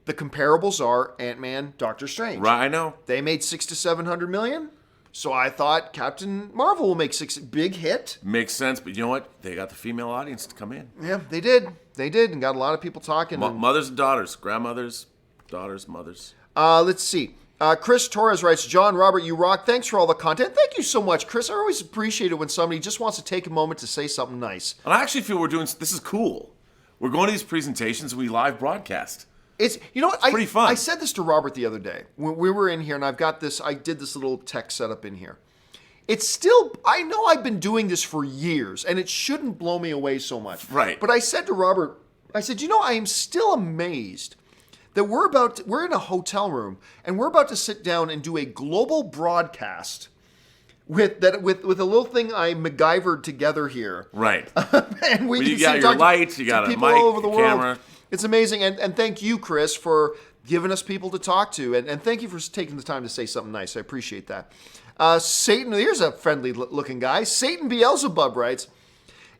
The comparables are Ant-Man, Doctor Strange. Right, I know. They made $600 to $700 million. So I thought Captain Marvel will make big hit. Makes sense, but you know what? They got the female audience to come in. Yeah, they did. They did, and got a lot of people talking. Mothers and daughters, grandmothers, daughters, mothers. Let's see. Chris Torres writes, John, Robert, you rock. Thanks for all the content. Thank you so much, Chris. I always appreciate it when somebody just wants to take a moment to say something nice. And I actually feel this is cool. We're going to these presentations, we live broadcast. It's pretty fun. I said this to Robert the other day when we were in here, and I did this little tech setup in here. It's still, I know I've been doing this for years, and it shouldn't blow me away so much. Right. But I said to Robert, I am still amazed that we're in a hotel room, and we're about to sit down and do a global broadcast with a little thing I MacGyvered together here. Right. And you got your lights, you got a mic, all over the world. Camera. It's amazing, and thank you, Chris, for giving us people to talk to, and thank you for taking the time to say something nice. I appreciate that. Satan, here's a friendly-looking guy. Satan Beelzebub writes,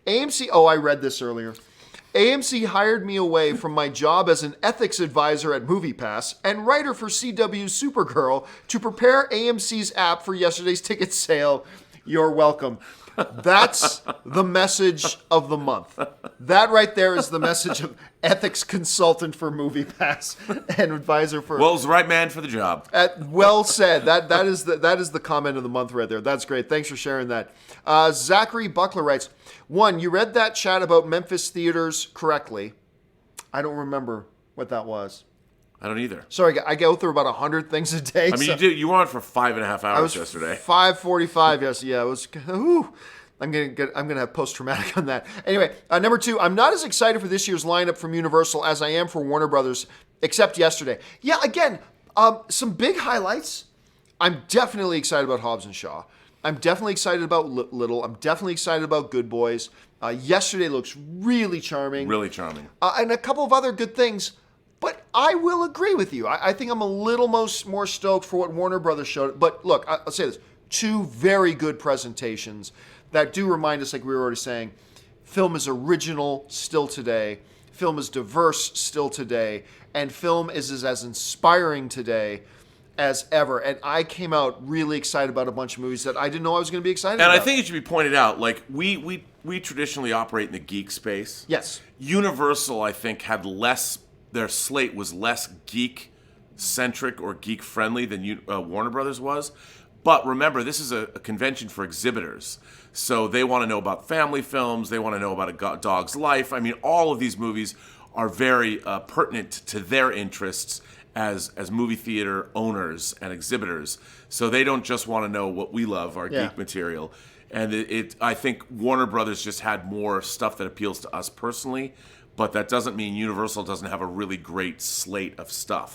AMC, I read this earlier. AMC hired me away from my job as an ethics advisor at MoviePass and writer for CW's Supergirl to prepare AMC's app for yesterday's ticket sale. You're welcome. That's the message of the month. That right there is the message of ethics consultant for MoviePass and advisor for. Well, it's the right man for the job. Well said. That is the comment of the month right there. That's great. Thanks for sharing that. Zachary Buckler writes, 1, you read that chat about Memphis theaters correctly. I don't remember what that was. I don't either. Sorry, I go through about 100 things a day. I mean, you were on for 5.5 hours yesterday. 5:45. Yes, yeah. It was. I'm gonna have post-traumatic on that. Anyway, number 2. I'm not as excited for this year's lineup from Universal as I am for Warner Brothers, except yesterday. Yeah, again, some big highlights. I'm definitely excited about Hobbs and Shaw. I'm definitely excited about Little. I'm definitely excited about Good Boys. Yesterday looks really charming. Really charming. And a couple of other good things. But I will agree with you. I think I'm a little more stoked for what Warner Brothers showed. But look, I'll say this. 2 very good presentations that do remind us, like we were already saying, film is original still today. Film is diverse still today. And film is as inspiring today as ever. And I came out really excited about a bunch of movies that I didn't know I was going to be excited about. And I think it should be pointed out, like, we traditionally operate in the geek space. Yes. Universal, I think, had less... Their slate was less geek-centric or geek-friendly than Warner Brothers was. But remember, this is a convention for exhibitors. So they want to know about family films. They want to know about a dog's life. I mean, all of these movies are very pertinent to their interests as movie theater owners and exhibitors. So they don't just want to know what we love, our geek material. And I think Warner Brothers just had more stuff that appeals to us personally. But that doesn't mean Universal doesn't have a really great slate of stuff.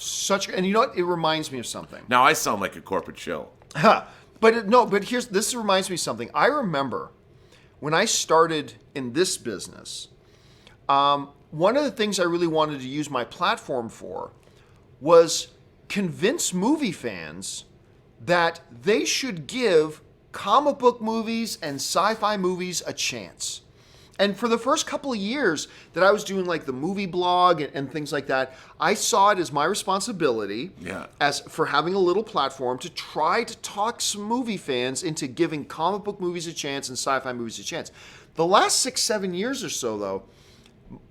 And you know what? It reminds me of something. Now I sound like a corporate shill. But this reminds me of something. I remember when I started in this business, one of the things I really wanted to use my platform for was convince movie fans that they should give comic book movies and sci-fi movies a chance. And for the first couple of years that I was doing like the movie blog and things like that, I saw it as my responsibility as for having a little platform to try to talk some movie fans into giving comic book movies a chance and sci-fi movies a chance. The last 6-7 years or so, though,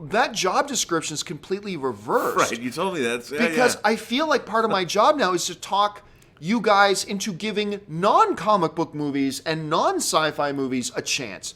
that job description is completely reversed. Right, you told me that. Because I feel like part of my job now is to talk you guys into giving non-comic book movies and non-sci-fi movies a chance.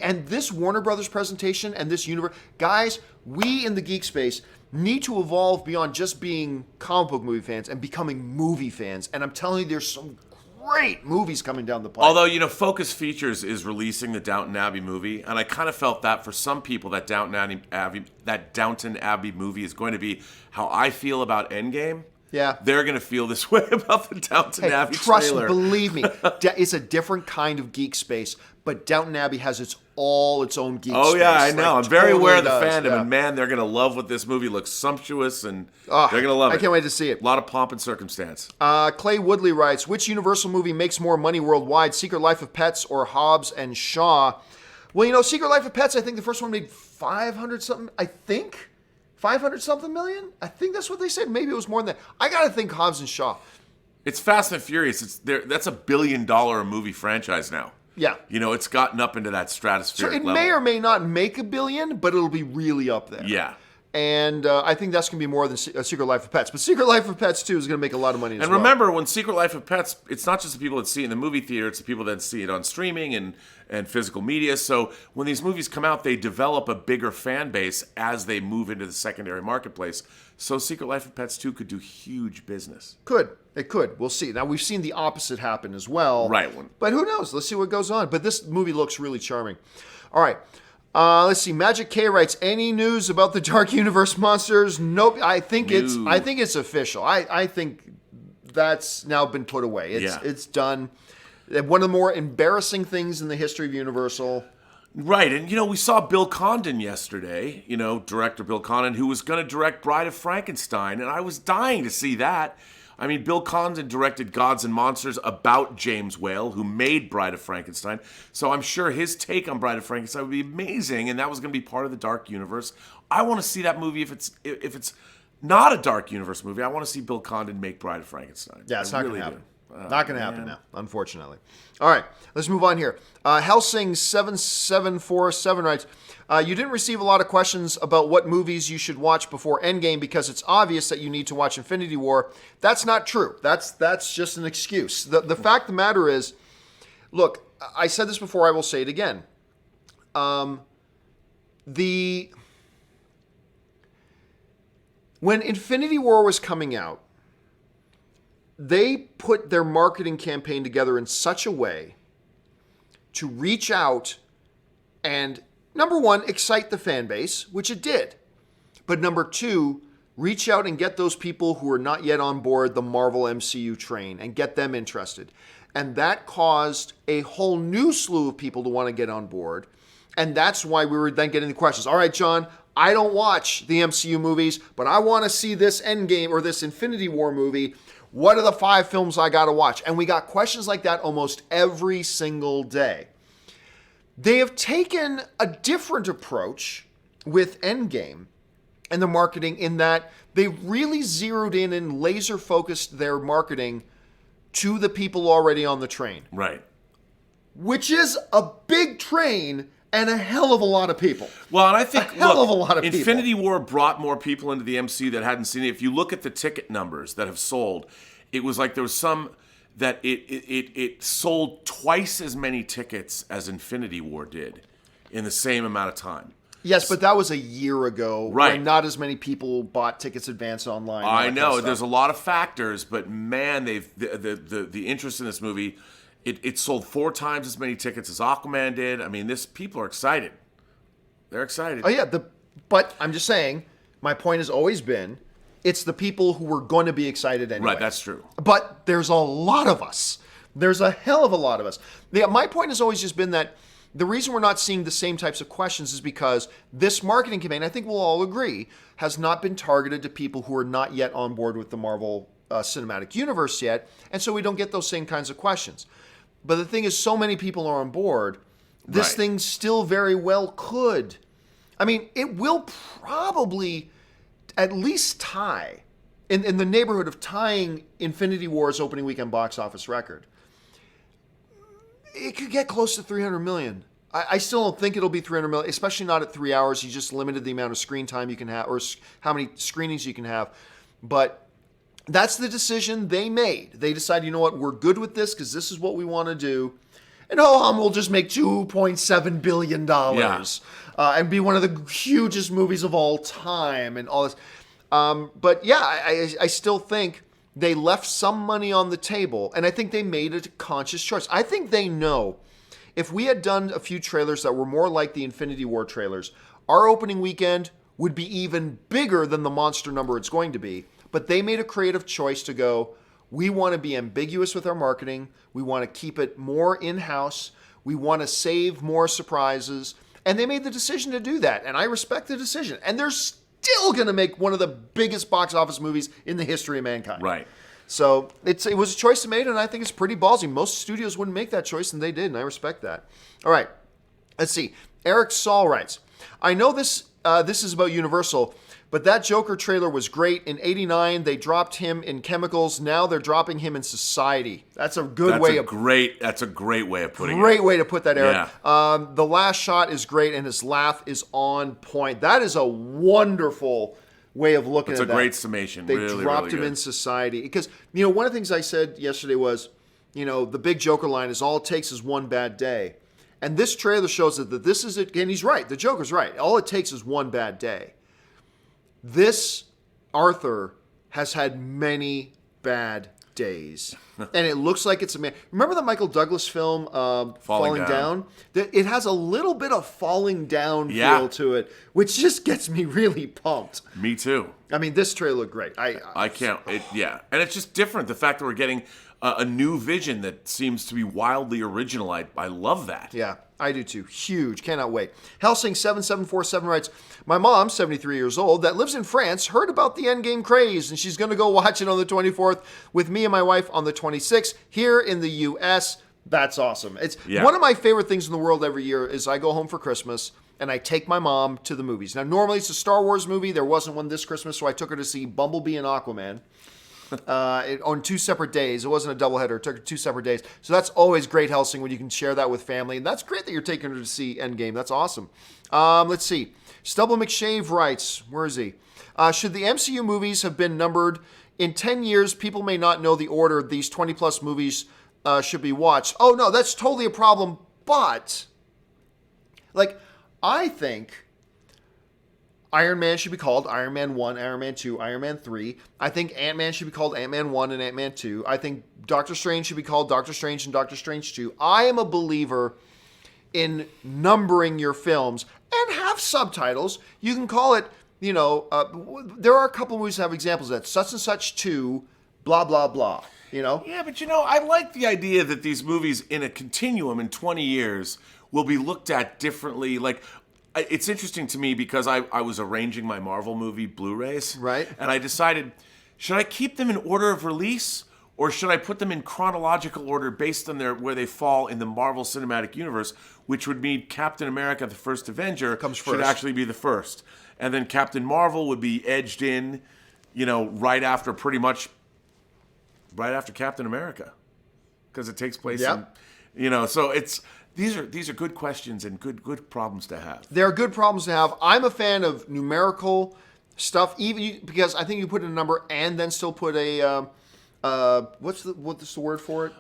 And this Warner Brothers presentation and this universe, guys, we in the geek space need to evolve beyond just being comic book movie fans and becoming movie fans. And I'm telling you, there's some great movies coming down the pipe. Although, Focus Features is releasing the Downton Abbey movie, and I kind of felt that for some people that Downton Abbey movie is going to be how I feel about Endgame. Yeah. They're going to feel this way about the Downton Abbey trailer. Believe me, it's a different kind of geek space, but Downton Abbey has its own geek space. Oh, yeah, I know. Like, I'm very aware of the does, fandom, and man, they're going to love what this movie looks sumptuous, and they're going to love it. I can't wait to see it. A lot of pomp and circumstance. Clay Woodley writes, which Universal movie makes more money worldwide, Secret Life of Pets or Hobbs and Shaw? Well, Secret Life of Pets, I think the first one made 500 something. I think 500 something million. I think that's what they said. Maybe it was more than that. I gotta think Hobbs and Shaw. It's Fast and Furious. That's a $1 billion movie franchise now. Yeah. It's gotten up into that stratospheric level. So it may or may not make $1 billion, but it'll be really up there. Yeah. And I think that's going to be more than Secret Life of Pets. But Secret Life of Pets 2 is going to make a lot of money as well. And remember, when Secret Life of Pets, it's not just the people that see it in the movie theater, it's the people that see it on streaming and physical media. So when these movies come out, they develop a bigger fan base as they move into the secondary marketplace. So Secret Life of Pets 2 could do huge business. It could. We'll see. Now, we've seen the opposite happen as well. Right. But who knows? Let's see what goes on. But this movie looks really charming. All right. Let's see. Magic K writes, any news about the Dark Universe monsters? Nope. I think it's official. I think that's now been put away. It's done. One of the more embarrassing things in the history of Universal. Right. And, we saw Bill Condon yesterday, director Bill Condon, who was going to direct Bride of Frankenstein. And I was dying to see that. I mean, Bill Condon directed Gods and Monsters about James Whale, who made Bride of Frankenstein. So I'm sure his take on Bride of Frankenstein would be amazing, and that was going to be part of the Dark Universe. I want to see that movie if it's not a Dark Universe movie. I want to see Bill Condon make Bride of Frankenstein. Yeah, it's not going to happen. Not going to happen now, unfortunately. All right, let's move on here. Helsing7747 writes, you didn't receive a lot of questions about what movies you should watch before Endgame because it's obvious that you need to watch Infinity War. That's not true. That's just an excuse. The fact of the matter is, look, I said this before, I will say it again. When Infinity War was coming out, they put their marketing campaign together in such a way to reach out and, number one, excite the fan base, which it did. But number two, reach out and get those people who are not yet on board the Marvel MCU train and get them interested. And that caused a whole new slew of people to want to get on board. And that's why we were then getting the questions. All right, John, I don't watch the MCU movies, but I want to see this Endgame or this Infinity War movie. What are the 5 films I got to watch? And we got questions like that almost every single day. They have taken a different approach with Endgame and the marketing in that they really zeroed in and laser focused their marketing to the people already on the train. Right. Which is a big train and a hell of a lot of people. Well, and I think, of a lot of people. Infinity War brought more people into the MCU that hadn't seen it. If you look at the ticket numbers that have sold, it was like there was some that it sold twice as many tickets as Infinity War did in the same amount of time. Yes, but that was a year ago. Right. When not as many people bought tickets advanced online. I know. There's a lot of factors, but man, the interest in this movie, it sold 4 times as many tickets as Aquaman did. I mean, people are excited. They're excited. Oh, yeah. But I'm just saying, my point has always been, it's the people who were going to be excited anyway. Right, that's true. But there's a lot of us. There's a hell of a lot of us. My point has always just been that the reason we're not seeing the same types of questions is because this marketing campaign, I think we'll all agree, has not been targeted to people who are not yet on board with the Marvel Cinematic Universe yet, and so we don't get those same kinds of questions. But the thing is, so many people are on board, this thing still very well could. I mean, it will probably at least tie, in the neighborhood of tying Infinity War's opening weekend box office record. It could get close to 300 million. I still don't think it'll be 300 million, especially not at 3 hours. You just limited the amount of screen time you can have, or how many screenings you can have. But that's the decision they made. They decided, you know what, we're good with this because this is what we want to do. And we'll just make $2.7 billion and be one of the hugest movies of all time and all this. But yeah, I still think they left some money on the table, and I think they made a conscious choice. I think they know if we had done a few trailers that were more like the Infinity War trailers, our opening weekend would be even bigger than the monster number it's going to be. But they made a creative choice to go, we want to be ambiguous with our marketing. We want to keep it more in-house. We want to save more surprises. And they made the decision to do that. And I respect the decision. And they're still going to make one of the biggest box office movies in the history of mankind. Right. So it was a choice they made, and I think it's pretty ballsy. Most studios wouldn't make that choice, and they did, and I respect that. All right. Let's see. Eric Saul writes, I know this is about Universal, but that Joker trailer was great. In '89, they dropped him in chemicals. Now they're dropping him in society. That's a good way of That's a great way of putting it. Great way to put that, Eric. Yeah. The last shot is great, and his laugh is on point. That is a wonderful way of looking at that. It's a great summation. They really, dropped really him good. in society. Because, one of the things I said yesterday was, the big Joker line is all it takes is one bad day. And this trailer shows that this is it. And he's right. The Joker's right. All it takes is one bad day. This Arthur has had many bad days. And it looks like it's a man. Remember the Michael Douglas film, Falling Down? It has a little bit of falling down feel to it, which just gets me really pumped. Me too. I mean, this trailer looked great. I can't. And it's just different. The fact that we're getting a new vision that seems to be wildly original. I love that. Yeah, I do too. Huge. Cannot wait. Helsing7747 writes, my mom, 73 years old, that lives in France, heard about the Endgame craze, and she's going to go watch it on the 24th with me and my wife on the 26th here in the U.S. That's awesome. It's one of my favorite things in the world every year is I go home for Christmas and I take my mom to the movies. Now, normally it's a Star Wars movie. There wasn't one this Christmas, so I took her to see Bumblebee and Aquaman. On 2 separate days. It wasn't a doubleheader. It took 2 separate days. So that's always great, Helsing, when you can share that with family. And that's great that you're taking her to see Endgame. That's awesome. Let's see. Stubble McShave writes, where is he? Should the MCU movies have been numbered? In 10 years, people may not know the order these 20-plus movies should be watched. Oh, no, that's totally a problem. But, I think Iron Man should be called Iron Man 1, Iron Man 2, Iron Man 3. I think Ant-Man should be called Ant-Man 1 and Ant-Man 2. I think Doctor Strange should be called Doctor Strange and Doctor Strange 2. I am a believer in numbering your films and have subtitles. You can call it, there are a couple movies that have examples of that. Such and such 2, blah, blah, blah. Yeah, but I like the idea that these movies in a continuum in 20 years will be looked at differently. It's interesting to me because I was arranging my Marvel movie Blu-rays. Right. And I decided, should I keep them in order of release or should I put them in chronological order based on where they fall in the Marvel Cinematic Universe, which would mean Captain America, the First Avenger, should actually be the first. And then Captain Marvel would be edged in, right after Captain America. Because it takes place in, so it's... These are good questions and good problems to have. They're good problems to have. I'm a fan of numerical stuff, even because I think you put in a number and then still put a what's the word for it?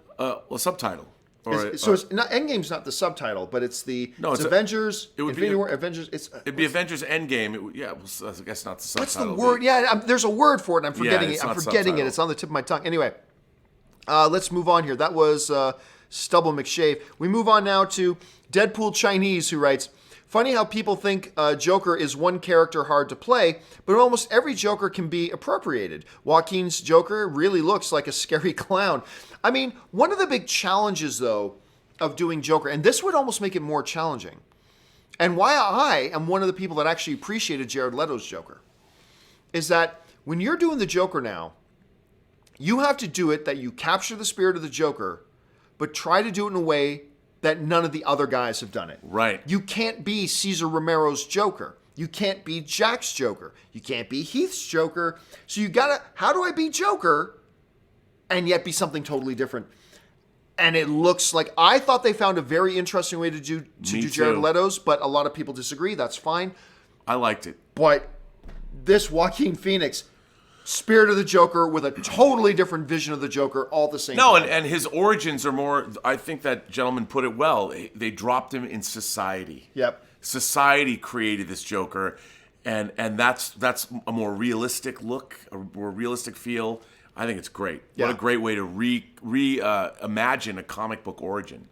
Subtitle. It's not Endgame's not the subtitle, but it's Avengers. It would Infinity War. Avengers. It'd be Avengers Endgame. I guess not the subtitle. What's the word? There's a word for it. And I'm forgetting it. I'm forgetting it. It's on the tip of my tongue. Anyway, let's move on here. That was. Stubble McShave. We move on now to Deadpool Chinese, who writes, funny how people think Joker is one character hard to play, but almost every Joker can be appropriated. Joaquin's Joker really looks like a scary clown. I mean, one of the big challenges, though, of doing Joker, and this would almost make it more challenging, and why I am one of the people that actually appreciated Jared Leto's Joker, is that when you're doing the Joker now, you have to do it that you capture the spirit of the Joker, but try to do it in a way that none of the other guys have done it. Right. You can't be Cesar Romero's Joker. You can't be Jack's Joker. You can't be Heath's Joker. So you gotta, how do I be Joker and yet be something totally different? And it looks like, I thought they found a very interesting way to do Jared Leto's, but a lot of people disagree. That's fine. I liked it. But this Joaquin Phoenix, spirit of the Joker with a totally different vision of the Joker all at the same time. And his origins are more, I think that gentleman put it well. They dropped him in society. Yep. Society created this Joker, and that's a more realistic look, a more realistic feel. I think it's great. Yeah. What a great way to reimagine a comic book origin.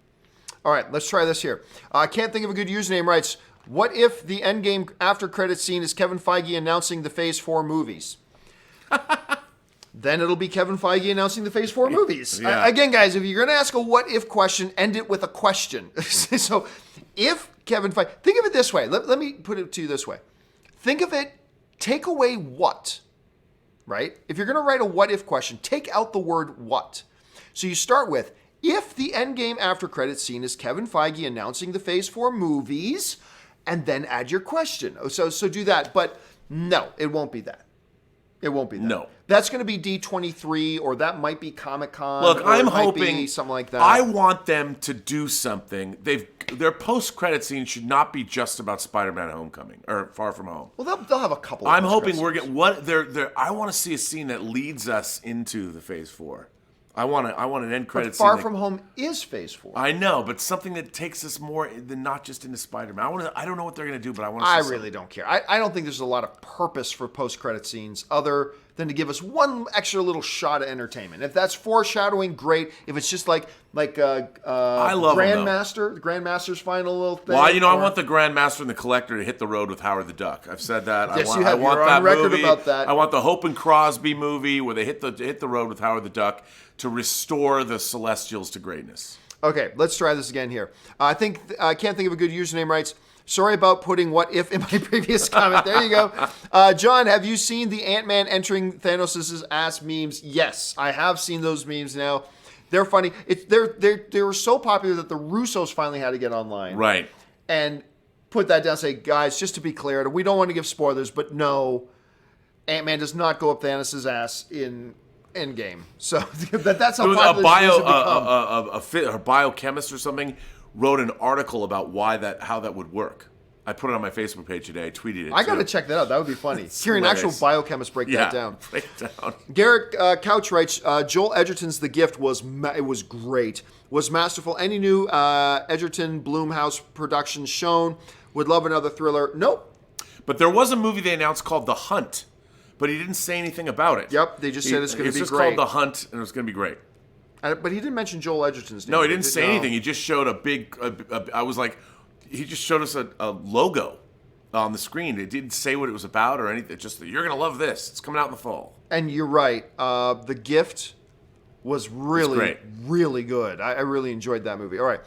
All right, let's try this here. I can't think of a good username. Writes, what if the Endgame after credit scene is Kevin Feige announcing the Phase 4 movies? Then it'll be Kevin Feige announcing the Phase 4 movies. Yeah. Again, guys, if you're going to ask a what-if question, end it with a question. So if Kevin Feige... Think of it this way. Let me put it to you this way. Think of it, take away what, right? If you're going to write a what-if question, take out the word what. So you start with, if the Endgame after credits scene is Kevin Feige announcing the Phase 4 movies, and then add your question. So do that. But no, it won't be that. It won't be that. No. That's going to be D23, or that might be Comic-Con. Look, or I'm it might hoping be something like that. I want them to do something. Their post-credit scene should not be just about Spider-Man: Homecoming or Far From Home. Well, they'll have a couple. I'm hoping we're getting what they're. I want to see a scene that leads us into the Phase 4. I want an end credit scene. Far From Home is Phase 4. I know, but something that takes us more than not just into Spider-Man. I don't know what they're going to do, but I want to. I really don't care. I don't think there's a lot of purpose for post-credit scenes other than to give us one extra little shot of entertainment. If that's foreshadowing, great. If it's just like I love Grandmaster, the Grandmaster's final little thing. Well, I want the Grandmaster and the Collector to hit the road with Howard the Duck. I've said that. Yes, I want You're that on record movie. about that. I want the Hope and Crosby movie where they hit the road with Howard the Duck to restore the Celestials to greatness. Okay, let's try this again here. I can't think of a good username. Writes, sorry about putting what if in my previous comment. There you go. John, have you seen the Ant-Man entering Thanos' ass memes? Yes, I have seen those memes now. They're funny. They were so popular that the Russos finally had to get online. Right. And put that down and say, guys, just to be clear, we don't want to give spoilers, but no, Ant-Man does not go up Thanos' ass in Endgame. So that's how popular a biochemist or something wrote an article about how that would work. I put it on my Facebook page today. I tweeted it. I got to check that out. That would be funny. Hearing an actual biochemist break that down. Break it down. Garrett Couch writes, Joel Edgerton's The Gift was great. Was masterful. Any new Edgerton Blumhouse productions shown? Would love another thriller. Nope. But there was a movie they announced called The Hunt. But he didn't say anything about it. Yep, they just said it's going to be great. It's just called The Hunt, and it's going to be great. But he didn't mention Joel Edgerton's name. No, he didn't say anything. He just showed I was like, he just showed us a logo on the screen. It didn't say what it was about or anything. Just, you're going to love this. It's coming out in the fall. And you're right. The Gift was really, really good. I really enjoyed that movie. All right.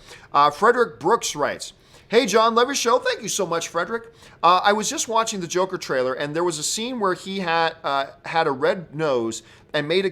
Frederick Brooks writes, hey, John, love your show. Thank you so much, Frederick. I was just watching the Joker trailer, and there was a scene where he had a red nose and made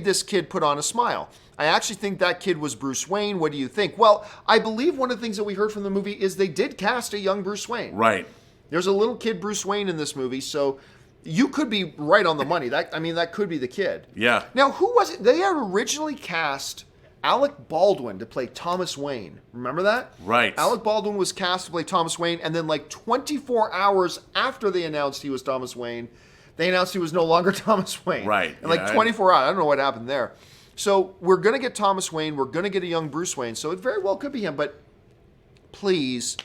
this kid put on a smile. I actually think that kid was Bruce Wayne. What do you think? Well, I believe one of the things that we heard from the movie is they did cast a young Bruce Wayne. Right. There's a little kid Bruce Wayne in this movie, so you could be right on the money. That could be the kid. Yeah. Now, who was it? They had originally cast Alec Baldwin to play Thomas Wayne. Remember that? Right. Alec Baldwin was cast to play Thomas Wayne, and then 24 hours after they announced he was Thomas Wayne, they announced he was no longer Thomas Wayne. Right. And 24 hours, I don't know what happened there. So we're going to get Thomas Wayne. We're going to get a young Bruce Wayne. So it very well could be him. But please,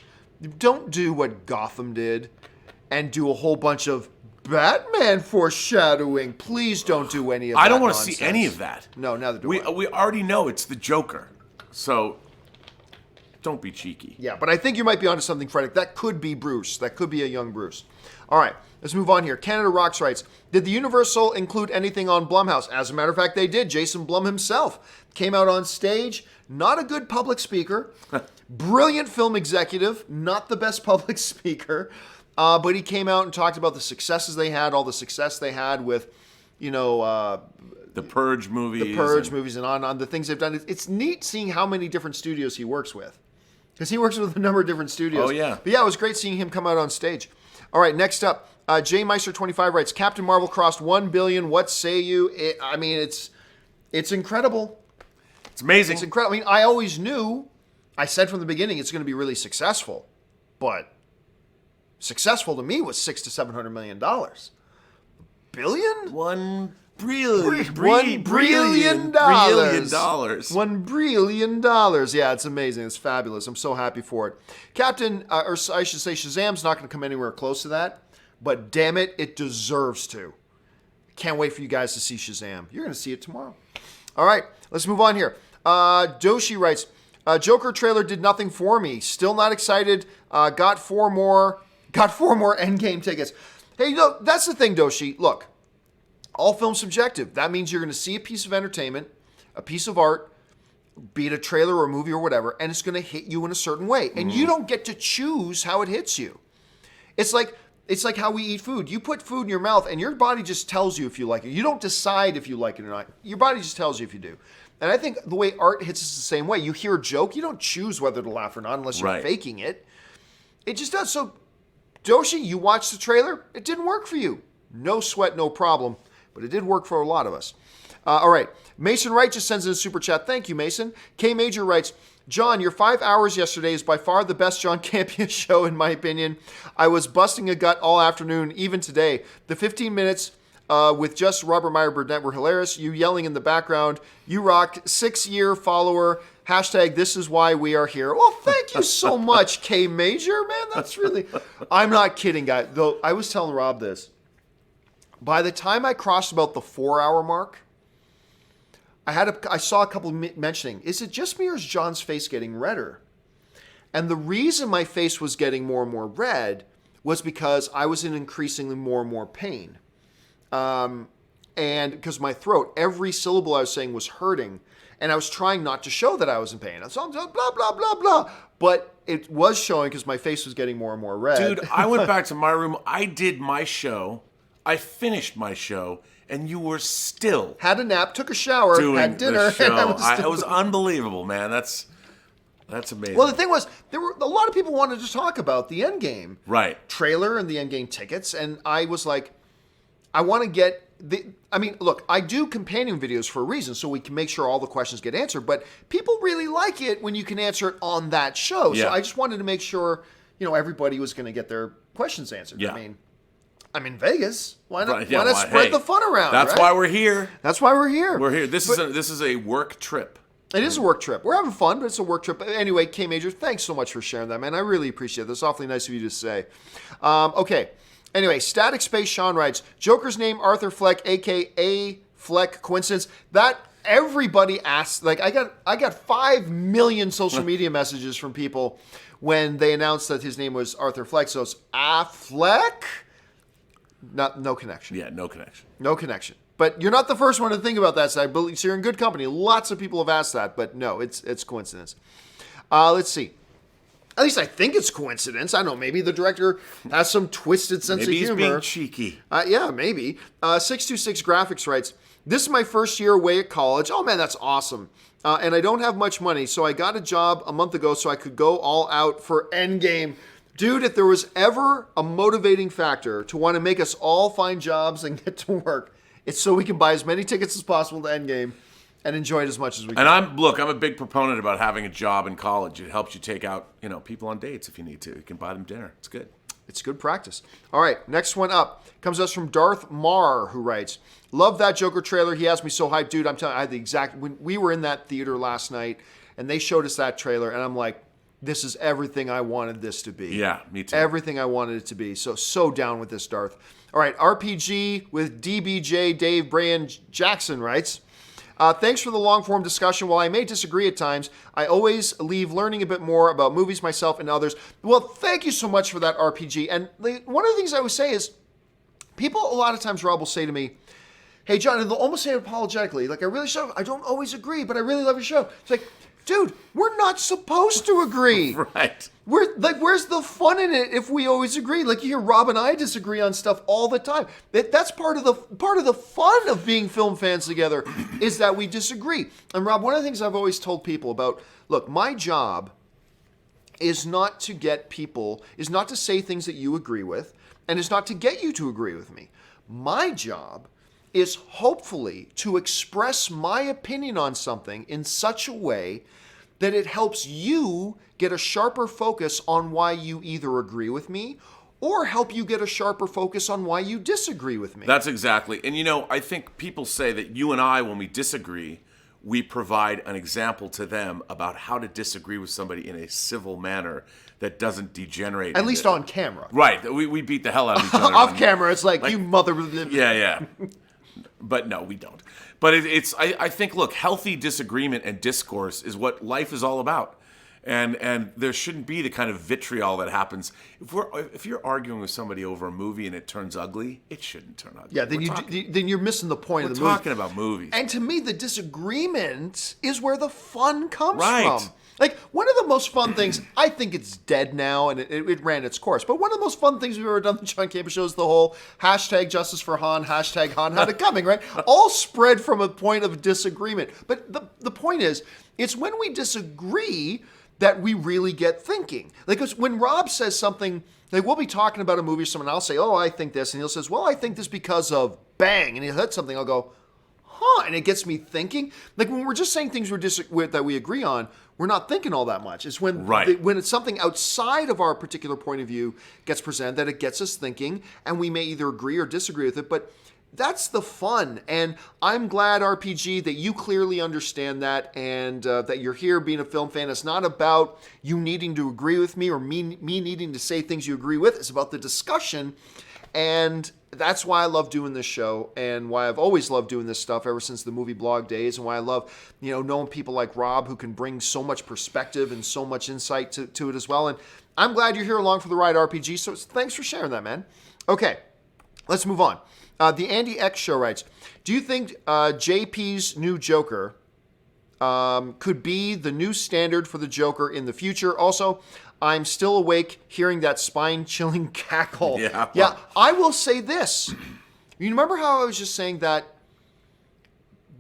don't do what Gotham did and do a whole bunch of Batman foreshadowing. Please don't do any of that. I don't want to see any of that. No, neither do I. We already know it's the Joker. So don't be cheeky. Yeah, but I think you might be onto something, Frederick. That could be Bruce. That could be a young Bruce. All right, let's move on here. Canada Rocks writes, did the Universal include anything on Blumhouse? As a matter of fact, they did. Jason Blum himself came out on stage. Not a good public speaker. Brilliant film executive. Not the best public speaker. But he came out and talked about the successes they had, all the success they had with, the Purge movies. The Purge movies and on the things they've done. It's neat seeing how many different studios he works with. Because he works with a number of different studios. Oh, yeah. But yeah, it was great seeing him come out on stage. All right, next up, Jay Meister25 writes, Captain Marvel crossed 1 billion. What say you? It's incredible. It's amazing. It's incredible. I always knew, I said from the beginning, it's going to be really successful. But successful to me was $600 to $700 million. Billion? $1 billion. $1 billion. $1 billion. Yeah, it's amazing. It's fabulous. I'm so happy for it. Captain, or I should say Shazam's not going to come anywhere close to that, but damn it, it deserves to. Can't wait for you guys to see Shazam. You're going to see it tomorrow. All right, let's move on here. Doshi writes, Joker trailer did nothing for me. Still not excited. Got four more Endgame tickets. Hey, that's the thing, Doshi. Look, all film's subjective. That means you're going to see a piece of entertainment, a piece of art, be it a trailer or a movie or whatever, and it's going to hit you in a certain way. And you don't get to choose how it hits you. It's like how we eat food. You put food in your mouth, and your body just tells you if you like it. You don't decide if you like it or not. Your body just tells you if you do. And I think the way art hits us the same way. You hear a joke, you don't choose whether to laugh or not unless you're faking it. It just does. So, Doshi, you watched the trailer. It didn't work for you. No sweat, no problem. But it did work for a lot of us. All right. Mason Wright just sends in a super chat. Thank you, Mason. K Major writes, John, your 5 hours yesterday is by far the best John Campea show, in my opinion. I was busting a gut all afternoon, even today. The 15 minutes with just Robert Meyer Burnett were hilarious. You yelling in the background. You rock. 6-year follower. Hashtag this is why we are here. Well, thank you so much, K Major. Man, that's really... I'm not kidding, guys. Though I was telling Rob this. By the time I crossed about the 4-hour mark, I saw a couple mentioning, is it just me or is John's face getting redder? And the reason my face was getting more and more red was because I was in increasingly more and more pain. And because my throat, every syllable I was saying was hurting. And I was trying not to show that I was in pain. So I'm blah, blah, blah, blah. But it was showing because my face was getting more and more red. Dude, I went back to my room. I did my show. I finished my show. And you were still had a nap, took a shower, had dinner. It was unbelievable, man. That's amazing. Well, the thing was, there were a lot of people wanted to talk about the Endgame trailer and the Endgame tickets, and I was like, I want to get the. I mean, look, I do companion videos for a reason, so we can make sure all the questions get answered. But people really like it when you can answer it on that show. Yeah. So I just wanted to make sure, everybody was going to get their questions answered. Yeah. I mean, I'm in Vegas. Why not? Why not spread the fun around? That's why we're here. That's why we're here. We're here. This is a work trip. It is a work trip. We're having fun, but it's a work trip. Anyway, K Major, thanks so much for sharing that, man. I really appreciate it. That's awfully nice of you to say. Okay. Anyway, Static Space Sean writes, Joker's name Arthur Fleck, a.k.a. Fleck, coincidence? That everybody asks. Like, I got 5 million social media messages from people when they announced that his name was Arthur Fleck. So it's Fleck? No connection. Yeah, no connection. No connection. But you're not the first one to think about that. So I believe so you're in good company. Lots of people have asked that, but no, it's coincidence. Let's see. At least I think it's coincidence. I don't know. Maybe the director has some twisted sense of humor. Maybe he's being cheeky. Yeah, maybe. 626 Graphics writes, this is my first year away at college. Oh, man, that's awesome. And I don't have much money, so I got a job a month ago so I could go all out for Endgame. Dude, if there was ever a motivating factor to want to make us all find jobs and get to work, it's so we can buy as many tickets as possible to Endgame and enjoy it as much as we can. And I'm a big proponent about having a job in college. It helps you take out, people on dates if you need to. You can buy them dinner. It's good. It's good practice. All right, next one up comes us from Darth Marr, who writes, love that Joker trailer. He has me so hyped. Dude, I'm telling you, I had the exact, when we were in that theater last night and they showed us that trailer and I'm like, this is everything I wanted this to be. Yeah, me too. Everything I wanted it to be. So down with this, Darth. All right, RPG with DBJ Dave Brian Jackson writes, thanks for the long-form discussion. While I may disagree at times, I always leave learning a bit more about movies, myself, and others. Well, thank you so much for that, RPG. And one of the things I always say is, people a lot of times, Rob, will say to me, hey, John, and they'll almost say it apologetically, like, I don't always agree, but I really love your show. It's like, dude, we're not supposed to agree. Right. Where's the fun in it if we always agree? Like, you hear Rob and I disagree on stuff all the time. That's part of the fun of being film fans together is that we disagree. And Rob, one of the things I've always told people about, look, my job is not to say things that you agree with, and is not to get you to agree with me. My job is hopefully to express my opinion on something in such a way that it helps you get a sharper focus on why you either agree with me or help you get a sharper focus on why you disagree with me. That's exactly. And I think people say that you and I, when we disagree, we provide an example to them about how to disagree with somebody in a civil manner that doesn't degenerate. At least on camera. Right. We beat the hell out of each other. Off camera, it's like you mother... Yeah. But no, we don't. But I think, look, healthy disagreement and discourse is what life is all about. And there shouldn't be the kind of vitriol that happens. If you're arguing with somebody over a movie and it turns ugly, it shouldn't turn ugly. Yeah, then you're missing the point of the movie. We're talking about movies. And to me, the disagreement is where the fun comes right. from. Like, one of the most fun things, I think it's dead now, and it ran its course, but one of the most fun things we've ever done on the John Campea Show is the whole hashtag Justice for Han, hashtag Han had it coming, right? All spread from a point of disagreement. But the point is, it's when we disagree that we really get thinking. Like, when Rob says something, like, we'll be talking about a movie or something, and I'll say, oh, I think this, and he'll says, well, I think this because of bang, and he'll hit something, I'll go, huh, and it gets me thinking. Like, when we're just saying things that we agree on, we're not thinking all that much. It's when when it's something outside of our particular point of view gets presented that it gets us thinking, and we may either agree or disagree with it, but that's the fun. And I'm glad, RPG, that you clearly understand that, and that you're here being a film fan. It's not about you needing to agree with me or me needing to say things you agree with. It's about the discussion. And that's why I love doing this show, and why I've always loved doing this stuff ever since the movie blog days, and why I love, knowing people like Rob who can bring so much perspective and so much insight to it as well. And I'm glad you're here along for the ride, RPG, so thanks for sharing that, man. Okay, let's move on. The Andy X Show writes, do you think JP's new Joker could be the new standard for the Joker in the future? Also, I'm still awake hearing that spine-chilling cackle. Yeah, I will say this. You remember how I was just saying that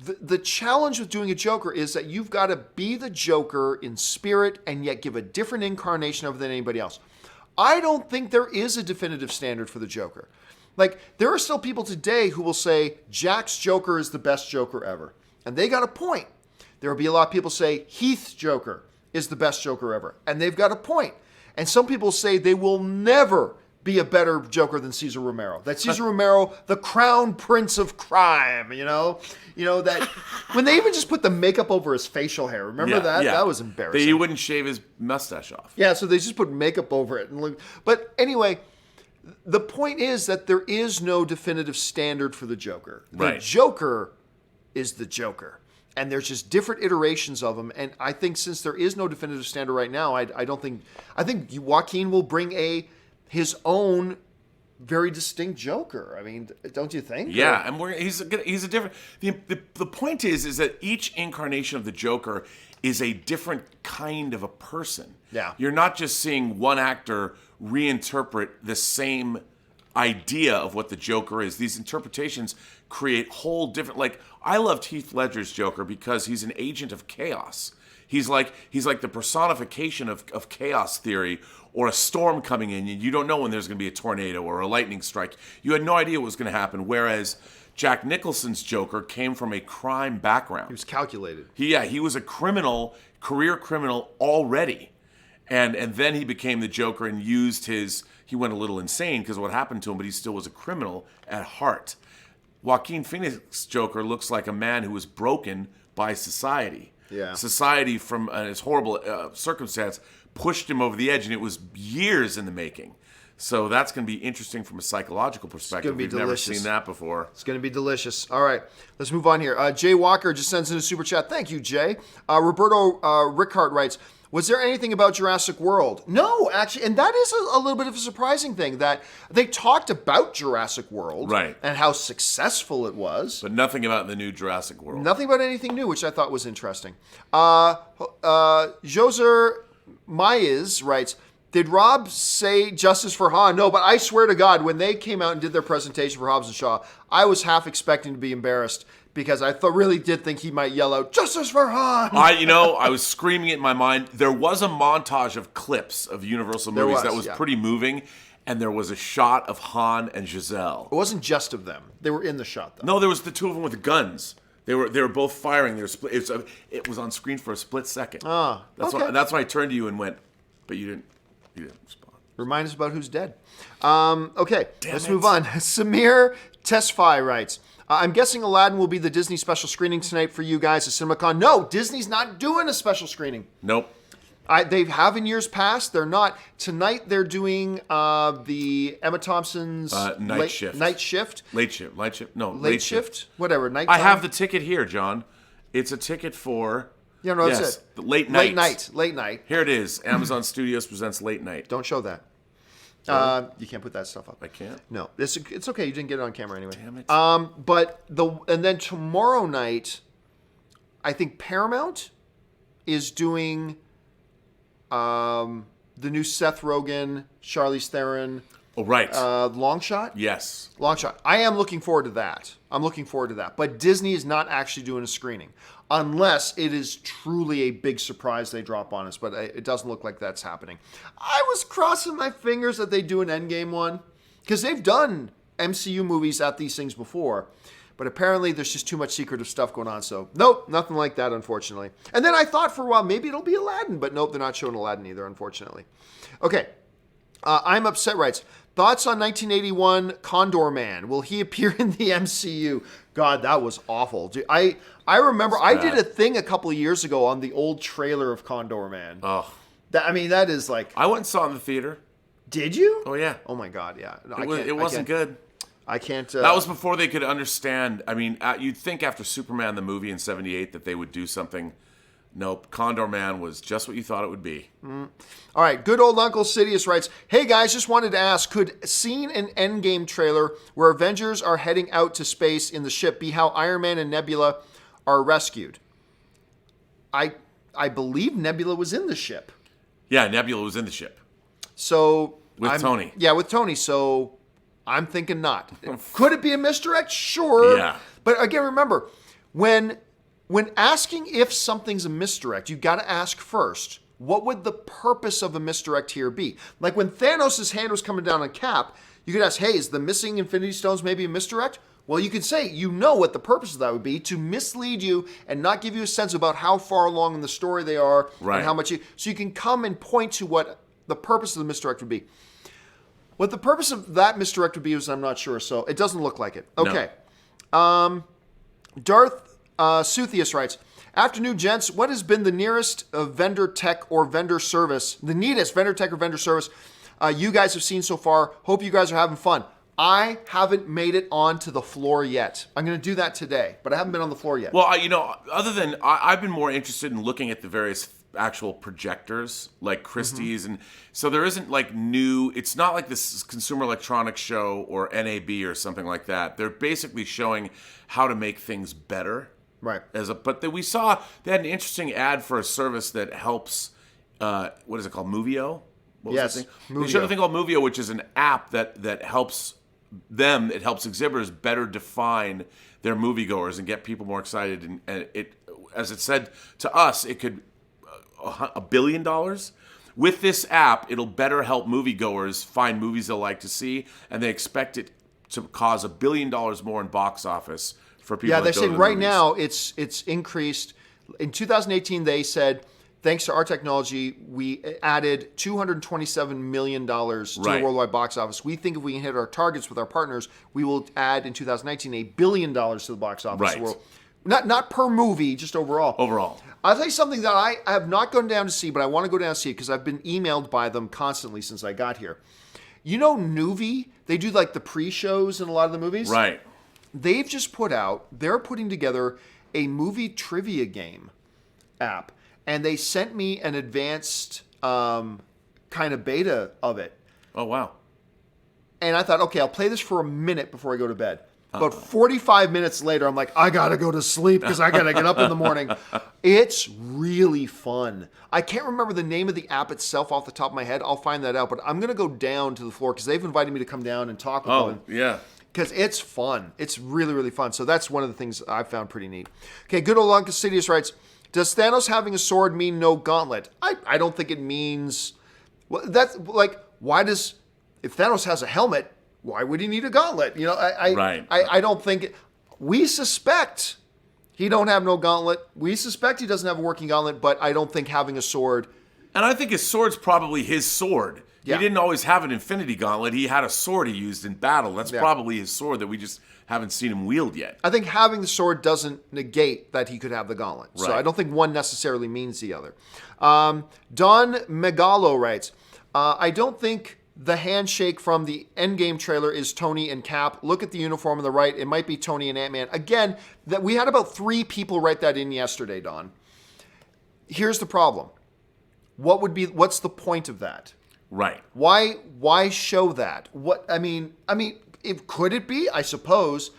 the challenge with doing a Joker is that you've got to be the Joker in spirit and yet give a different incarnation of it than anybody else. I don't think there is a definitive standard for the Joker. Like, there are still people today who will say Jack's Joker is the best Joker ever. And they got a point. There will be a lot of people say Heath's Joker is the best Joker ever. And they've got a point. And some people say they will never be a better Joker than Cesar Romero. That Cesar Romero, the crown prince of crime, that when they even just put the makeup over his facial hair. Remember that? Yeah. That was embarrassing. He wouldn't shave his mustache off. Yeah, so they just put makeup over it. But anyway, the point is that there is no definitive standard for the Joker. The Joker is the Joker. And there's just different iterations of him. And I think since there is no definitive standard right now, I think Joaquin will bring his own very distinct Joker. I mean, don't you think? Yeah, and he's a different. The point is that each incarnation of the Joker is a different kind of a person. Yeah, you're not just seeing one actor reinterpret the same idea of what the Joker is. These interpretations create whole different. Like, I loved Heath Ledger's Joker because he's an agent of chaos. He's like the personification of chaos theory, or a storm coming in, and you don't know when there's going to be a tornado or a lightning strike. You had no idea what was going to happen. Whereas Jack Nicholson's Joker came from a crime background. He was calculated. He was a career criminal already. And then he became the Joker and he went a little insane because of what happened to him, but he still was a criminal at heart. Joaquin Phoenix's Joker looks like a man who was broken by society. Yeah. Society, from his horrible circumstance, pushed him over the edge, and it was years in the making. So that's going to be interesting from a psychological perspective. We've never seen that before. It's going to be delicious. All right, let's move on here. Jay Walker just sends in a super chat. Thank you, Jay. Roberto Rickard writes, was there anything about Jurassic World? No, actually, and that is a little bit of a surprising thing, that they talked about Jurassic World, right, and how successful it was. But nothing about the new Jurassic World. Nothing about anything new, which I thought was interesting. Joser Mayes writes, did Rob say Justice for Han? No, but I swear to God, when they came out and did their presentation for Hobbs and Shaw, I was half expecting to be embarrassed, because I really did think he might yell out, Justice for Han! I was screaming it in my mind. There was a montage of clips of Universal movies that was pretty moving, and there was a shot of Han and Giselle. It wasn't just of them. They were in the shot, though. No, there was the two of them with guns. They were both firing. They were split. It was on screen for a split second. That's when I turned to you and went, but you didn't respond. Remind us about who's dead. Okay, let's move on. Samir Tesfai writes, I'm guessing Aladdin will be the Disney special screening tonight for you guys at CinemaCon. No, Disney's not doing a special screening. Nope. They have in years past. They're not. Tonight they're doing the Emma Thompson's Night Shift. Late Shift? No, Late Shift? Whatever. Nighttime. I have the ticket here, John. It's a ticket for... Yeah, no, that's it. The Late Night. Late Night. Here it is. Amazon Studios presents Late Night. Don't show that. You can't put that stuff up. I can't? No. It's okay. You didn't get it on camera anyway. Damn it. And then tomorrow night, I think Paramount is doing The new Seth Rogen, Charlize Theron. Oh, right. Long Shot? Yes. Long Shot. I am looking forward to that. But Disney is not actually doing a screening. Unless it is truly a big surprise they drop on us. But it doesn't look like that's happening. I was crossing my fingers that they do an Endgame one. Because they've done MCU movies at these things before. But apparently there's just too much secretive stuff going on. So, nope, nothing like that, unfortunately. And then I thought for a while, maybe it'll be Aladdin. But nope, they're not showing Aladdin either, unfortunately. Okay. I'm Upset writes, thoughts on 1981 Condor Man? Will he appear in the MCU? God, that was awful. Dude, I remember I did a thing a couple of years ago on the old trailer of Condor Man. Oh. That is like... I went and saw it in the theater. Did you? Oh, yeah. Oh, my God, yeah. No, it wasn't good. I can't... that was before they could understand. I mean, you'd think after Superman the movie in 78 that they would do something. Nope. Condor Man was just what you thought it would be. All right. Good old Uncle Sidious writes, hey, guys, just wanted to ask, could seeing an Endgame trailer where Avengers are heading out to space in the ship be how Iron Man and Nebula are rescued? I believe Nebula was in the ship. Yeah, Nebula was in the ship. So... With Tony. Yeah, with Tony. So... I'm thinking not. Could it be a misdirect? Sure. Yeah. But again, remember, when asking if something's a misdirect, you've got to ask first, what would the purpose of a misdirect here be? Like when Thanos' hand was coming down on Cap, you could ask, hey, is the missing Infinity Stones maybe a misdirect? Well, you could say, you know what the purpose of that would be, to mislead you and not give you a sense about how far along in the story they are and how much so you can come and point to what the purpose of the misdirect would be. What the purpose of that misdirect would be is I'm not sure, so it doesn't look like it. Okay. No. Darth Suthius writes, afternoon, gents. What has been the nearest vendor tech or vendor service, the neatest vendor tech or vendor service you guys have seen so far? Hope you guys are having fun. I haven't made it onto the floor yet. I'm going to do that today, but I haven't been on the floor yet. Well, other than I've been more interested in looking at the various actual projectors like Christie's, and so there isn't like new. It's not like this Consumer Electronics Show or NAB or something like that. They're basically showing how to make things better. Right. We saw they had an interesting ad for a service that helps. What is it called? Movio. What was that thing? They showed a thing called Movio, which is an app that helps them. It helps exhibitors better define their moviegoers and get people more excited. And it, as it said to us, it could $1 billion. With this app, it'll better help moviegoers find movies they'll like to see, and they expect it to cause $1 billion more in box office for people. Yeah, they're saying right now it's increased. In 2018, they said, thanks to our technology, we added $227 million to the worldwide box office. We think if we can hit our targets with our partners, we will add in 2019 $1 billion to the box office. Right. Not per movie, just overall. Overall. I'll tell you something that I have not gone down to see, but I want to go down to see it because I've been emailed by them constantly since I got here. You know Noovie? They do like the pre-shows in a lot of the movies. Right. They're putting together a movie trivia game app. And they sent me an advanced kind of beta of it. Oh, wow. And I thought, okay, I'll play this for a minute before I go to bed. But 45 minutes later, I'm like, I got to go to sleep because I got to get up in the morning. It's really fun. I can't remember the name of the app itself off the top of my head. I'll find that out. But I'm going to go down to the floor because they've invited me to come down and talk with them. Oh, yeah. Because it's fun. It's really, really fun. So that's one of the things I found pretty neat. Okay, good old Uncle Sidious writes, does Thanos having a sword mean no gauntlet? I don't think it means... Well, that's like, why does... If Thanos has a helmet... Why would he need a gauntlet? You know, I don't think... We suspect he don't have no gauntlet. We suspect he doesn't have a working gauntlet, but I don't think having a sword... And I think his sword's probably his sword. Yeah. He didn't always have an infinity gauntlet. He had a sword he used in battle. That's probably his sword that we just haven't seen him wield yet. I think having the sword doesn't negate that he could have the gauntlet. Right. So I don't think one necessarily means the other. Don Megalo writes, I don't think... The handshake from the Endgame trailer is Tony and Cap. Look at the uniform on the right. It might be Tony and Ant-Man. Again, that we had about 3 people write that in yesterday, Don. Here's the problem. What's the point of that? Right. Why show that? Could it be? I suppose.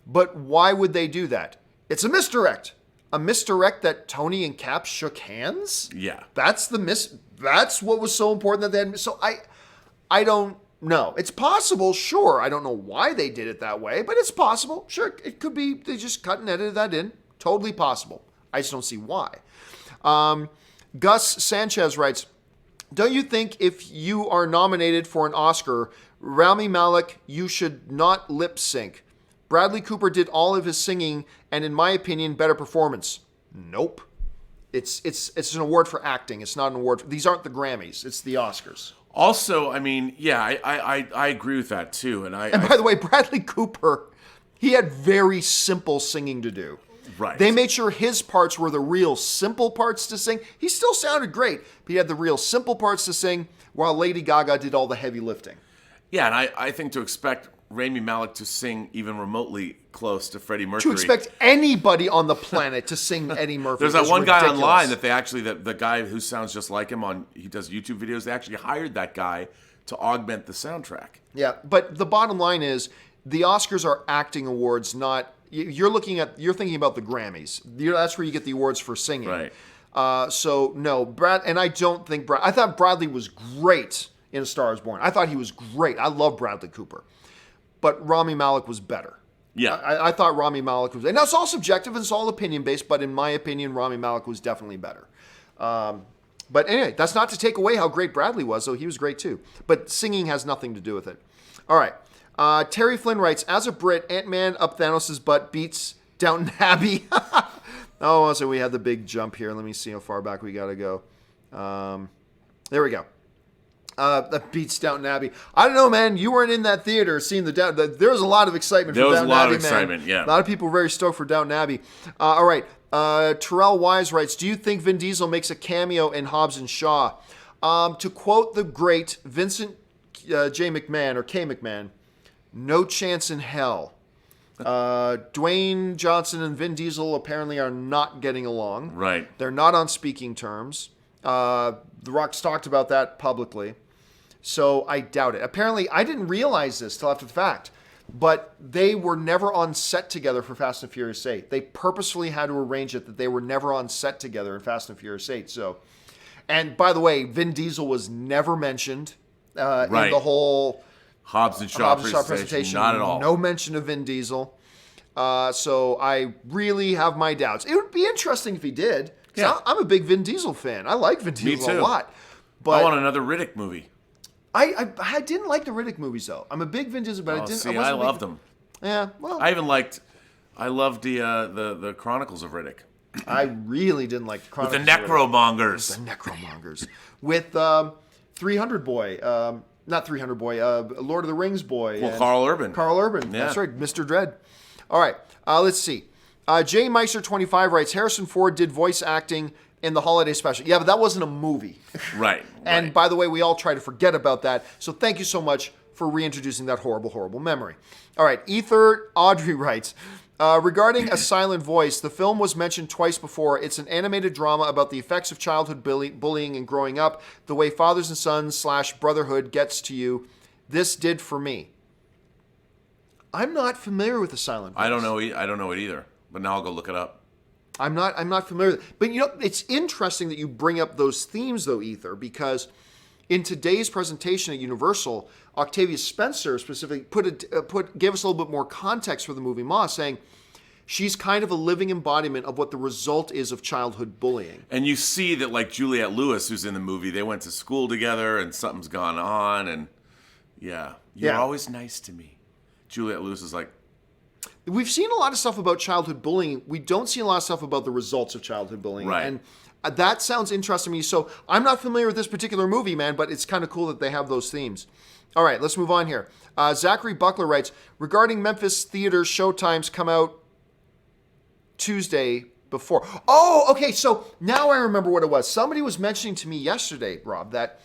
But why would they do that? It's a misdirect. a misdirect that Tony and Cap shook hands? Yeah. That's what was so important that they had. So I don't know. It's possible, sure. I don't know why they did it that way, but it's possible. Sure, it could be they just cut and edited that in. Totally possible. I just don't see why. Gus Sanchez writes, don't you think if you are nominated for an Oscar, Rami Malek, you should not lip sync? Bradley Cooper did all of his singing, and in my opinion, better performance. Nope. It's an award for acting. It's not an award. These aren't the Grammys. It's the Oscars. Also, I mean, yeah, I agree with that too. And by the way, Bradley Cooper, he had very simple singing to do. Right. They made sure his parts were the real simple parts to sing. He still sounded great, but he had the real simple parts to sing, while Lady Gaga did all the heavy lifting. Yeah, and I think to expect Rami Malek to sing even remotely close to Freddie Mercury. To expect anybody on the planet to sing Eddie Murphy. There's that one ridiculous. guy online that they actually, the guy who sounds just like him he does YouTube videos, they actually hired that guy to augment the soundtrack. Yeah, but the bottom line is the Oscars are acting awards, not, you're thinking about the Grammys. That's where you get the awards for singing. Right. So no, I thought Bradley was great in A Star Is Born. I thought he was great. I love Bradley Cooper. But Rami Malek was better. Yeah. I thought Rami Malek was, and that's all subjective and it's all opinion based, but in my opinion, Rami Malek was definitely better. But anyway, that's not to take away how great Bradley was, though he was great too. But singing has nothing to do with it. All right. Terry Flynn writes, as a Brit, Ant-Man up Thanos' butt beats Downton Abbey. Oh, so we had the big jump here. Let me see how far back we got to go. There we go. That beats Downton Abbey. I don't know, man. You weren't in that theater seeing there was a lot of excitement for Downton Abbey, man. There was a lot of excitement, yeah. A lot of people were very stoked for Downton Abbey. All right. Terrell Wise writes, do you think Vin Diesel makes a cameo in Hobbs and Shaw? To quote the great Vincent J. McMahon, or K. McMahon, no chance in hell. Dwayne Johnson and Vin Diesel apparently are not getting along. Right. They're not on speaking terms. The Rock's talked about that publicly. So I doubt it. Apparently, I didn't realize this till after the fact, but they were never on set together for Fast and Furious 8. They purposefully had to arrange it that they were never on set together in Fast and Furious 8. So, and by the way, Vin Diesel was never mentioned in the whole Hobbs and Shaw presentation. Not at all. No mention of Vin Diesel. So I really have my doubts. It would be interesting if he did. Yeah. I'm a big Vin Diesel fan. I like Vin Diesel a lot. But I want another Riddick movie. I didn't like the Riddick movies though. I'm a big Vin Diesel, but I didn't. I loved them. Yeah, well, I loved the Chronicles of Riddick. I really didn't like the Chronicles with the Necromongers. The Necromongers with 300 Boy, not 300 Boy, Lord of the Rings boy. Well, Carl Urban. Carl Urban. Yeah. That's right, Mr. Dread. All right, let's see. Jay Meister 25 writes, Harrison Ford did voice acting in the holiday special. Yeah, but that wasn't a movie. Right. And by the way, we all try to forget about that. So thank you so much for reintroducing that horrible, horrible memory. All right, Ether Audrey writes, regarding A Silent Voice, the film was mentioned twice before. It's an animated drama about the effects of childhood bullying and growing up, the way fathers and sons / brotherhood gets to you. This did for me. I'm not familiar with A Silent Voice. I don't know it either, but now I'll go look it up. I'm not familiar with it. But you know, it's interesting that you bring up those themes though, Ether, because in today's presentation at Universal, Octavia Spencer specifically gave us a little bit more context for the movie Ma, saying she's kind of a living embodiment of what the result is of childhood bullying. And you see that, like Juliette Lewis, who's in the movie, they went to school together and something's gone on, and you're always nice to me. Juliette Lewis is like, we've seen a lot of stuff about childhood bullying. We don't see a lot of stuff about the results of childhood bullying. Right. And that sounds interesting to me. So I'm not familiar with this particular movie, man, but it's kind of cool that they have those themes. All right, let's move on here. Zachary Buckler writes, regarding Memphis theater showtimes come out Tuesday before. Oh, okay, so now I remember what it was. Somebody was mentioning to me yesterday, Rob, that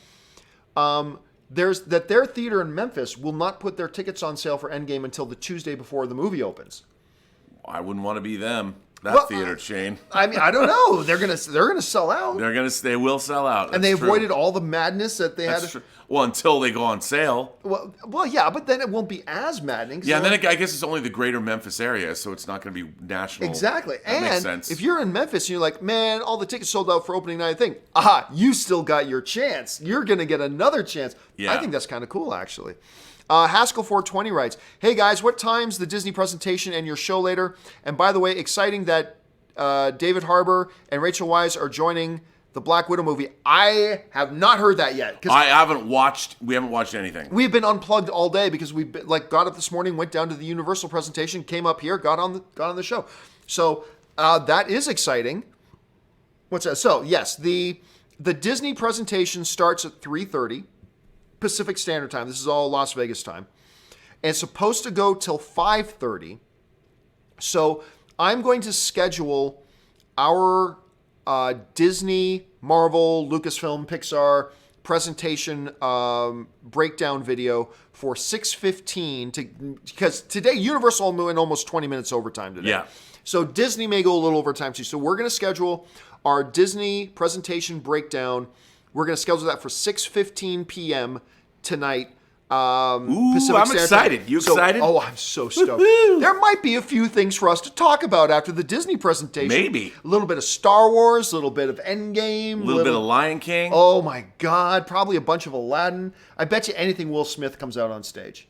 their theater in Memphis will not put their tickets on sale for Endgame until the Tuesday before the movie opens. I wouldn't want to be them. that theater chain. I mean, I don't know. They're gonna sell out. They will sell out. And they avoided all the madness that they had. True. Well, until they go on sale. Well, yeah, but then it won't be as maddening. Yeah, and then I guess it's only the greater Memphis area, so it's not going to be national. Exactly. That makes sense. If you're in Memphis and you're like, man, all the tickets sold out for opening night, aha, you still got your chance. You're going to get another chance. Yeah. I think that's kind of cool, actually. Haskell 420 writes, hey guys, what time's the Disney presentation and your show later? And by the way, exciting that David Harbour and Rachel Weisz are joining the Black Widow movie. I have not heard that yet. We haven't watched anything. We've been unplugged all day because we got up this morning, went down to the Universal presentation, came up here, got on the show. So that is exciting. What's that? So yes, the Disney presentation starts at 3:30 Pacific Standard Time. This is all Las Vegas time. And it's supposed to go till 5:30. So I'm going to schedule our Disney, Marvel, Lucasfilm, Pixar presentation breakdown video for 6:15 because today Universal went almost 20 minutes overtime today. Yeah. So Disney may go a little overtime too. So we're going to schedule our Disney presentation breakdown. We're going to schedule that for 6:15 p.m. tonight. Pacific I'm excited. Time. You excited? Oh, I'm so stoked. There might be a few things for us to talk about after the Disney presentation. Maybe. A little bit of Star Wars, a little bit of Endgame. A little bit of Lion King. Oh, my God. Probably a bunch of Aladdin. I bet you anything Will Smith comes out on stage.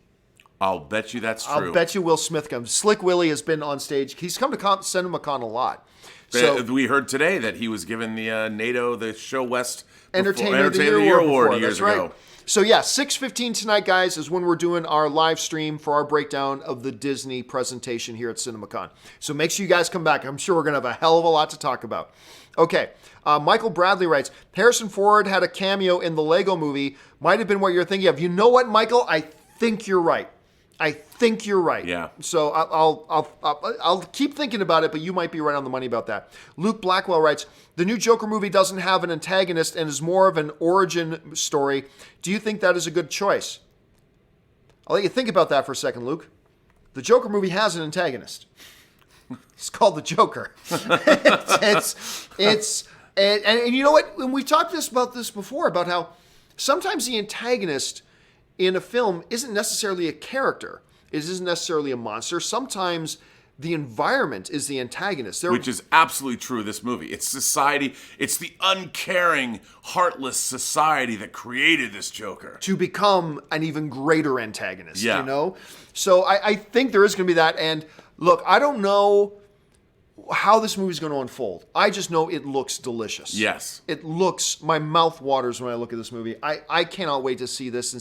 I'll bet you that's true. I'll bet you Will Smith comes. Slick Willie has been on stage. He's come to Cinemacon a lot. So we heard today that he was given the NATO, the Show West Entertainer of the Year Award years ago. So yeah, 6:15 tonight, guys, is when we're doing our live stream for our breakdown of the Disney presentation here at Cinemacon. So make sure you guys come back. I'm sure we're going to have a hell of a lot to talk about. Okay, Michael Bradley writes, Harrison Ford had a cameo in the Lego movie. Might have been what you're thinking of. You know what, Michael? I think you're right. Yeah. So I'll keep thinking about it, but you might be right on the money about that. Luke Blackwell writes, the new Joker movie doesn't have an antagonist and is more of an origin story. Do you think that is a good choice? I'll let you think about that for a second, Luke. The Joker movie has an antagonist. It's called the Joker. And you know what? When we talked about this before, about how sometimes the antagonist in a film isn't necessarily a character. It isn't necessarily a monster. Sometimes the environment is the antagonist. Which is absolutely true of this movie. It's society. It's the uncaring, heartless society that created this Joker. To become an even greater antagonist, you know? So I think there is going to be that. And look, I don't know how this movie is going to unfold. I just know it looks delicious. Yes. My mouth waters when I look at this movie. I cannot wait to see this.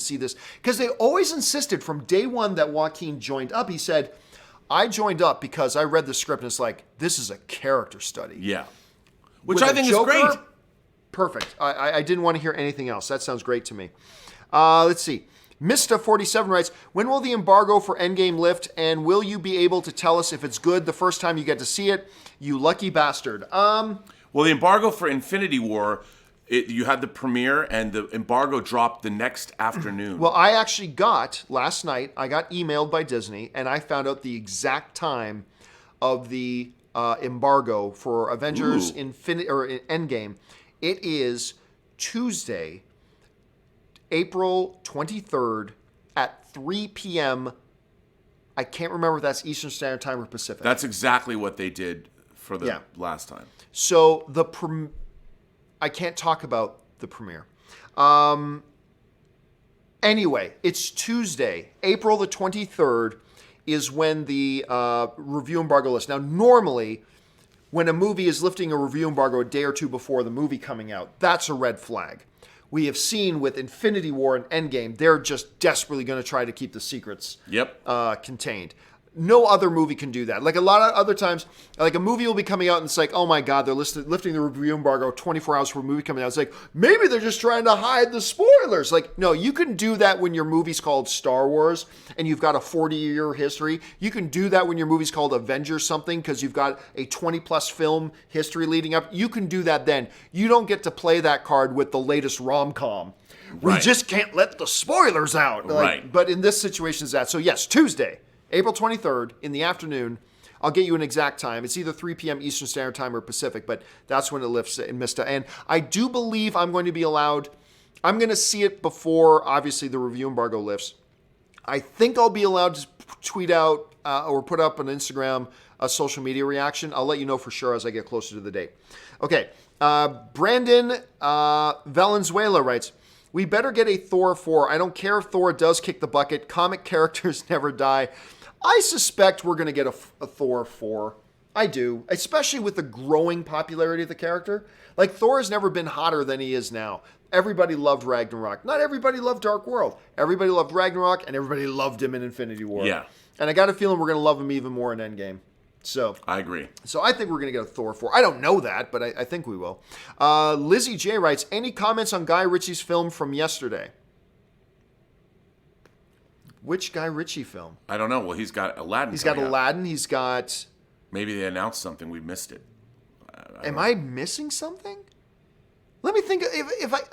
Because they always insisted from day one that Joaquin joined up. He said, I joined up because I read the script and it's like, this is a character study. Yeah. Which I think is great. Perfect. I didn't want to hear anything else. That sounds great to me. Let's see. Mista47 writes, when will the embargo for Endgame lift, and will you be able to tell us if it's good the first time you get to see it? You lucky bastard. Well, the embargo for Infinity War, you had the premiere, and the embargo dropped the next afternoon. Well, I actually last night, I got emailed by Disney, and I found out the exact time of the embargo for Avengers Endgame. It is Tuesday, April 23rd at 3 p.m. I can't remember if that's Eastern Standard Time or Pacific. That's exactly what they did for the last time. So I can't talk about the premiere. Anyway, it's Tuesday, April the 23rd is when the review embargo lifts. Now, normally, when a movie is lifting a review embargo a day or two before the movie coming out, that's a red flag. We have seen with Infinity War and Endgame, they're just desperately going to try to keep the secrets contained. No other movie can do that. Like a lot of other times, like a movie will be coming out and it's like, oh my God, they're lifting the review embargo 24 hours for a movie coming out. It's like, maybe they're just trying to hide the spoilers. Like, no, you can do that when your movie's called Star Wars and you've got a 40-year history. You can do that when your movie's called Avengers something because you've got a 20-plus film history leading up. You can do that then. You don't get to play that card with the latest rom-com. We just can't let the spoilers out. But in this situation, is that. So yes, Tuesday, April 23rd in the afternoon, I'll get you an exact time. It's either 3 p.m. Eastern Standard Time or Pacific, but that's when it lifts in Mista. And I do believe I'm going to be allowed, I'm going to see it before, obviously, the review embargo lifts. I think I'll be allowed to tweet out or put up on Instagram a social media reaction. I'll let you know for sure as I get closer to the date. Okay, Brandon Valenzuela writes, we better get a Thor 4. I don't care if Thor does kick the bucket. Comic characters never die. I suspect we're going to get a Thor 4. I do, especially with the growing popularity of the character. Like, Thor has never been hotter than he is now. Everybody loved Ragnarok. Not everybody loved Dark World. Everybody loved Ragnarok, and everybody loved him in Infinity War. Yeah. And I got a feeling we're going to love him even more in Endgame. So I agree. So I think we're going to get a Thor 4. I don't know that, but I think we will. Lizzie J writes, any comments on Guy Ritchie's film from yesterday? Which Guy Ritchie film? I don't know. Well, he's got Aladdin. He's got Aladdin. He's got... Maybe they announced something. We missed it. Am I missing something? Let me think.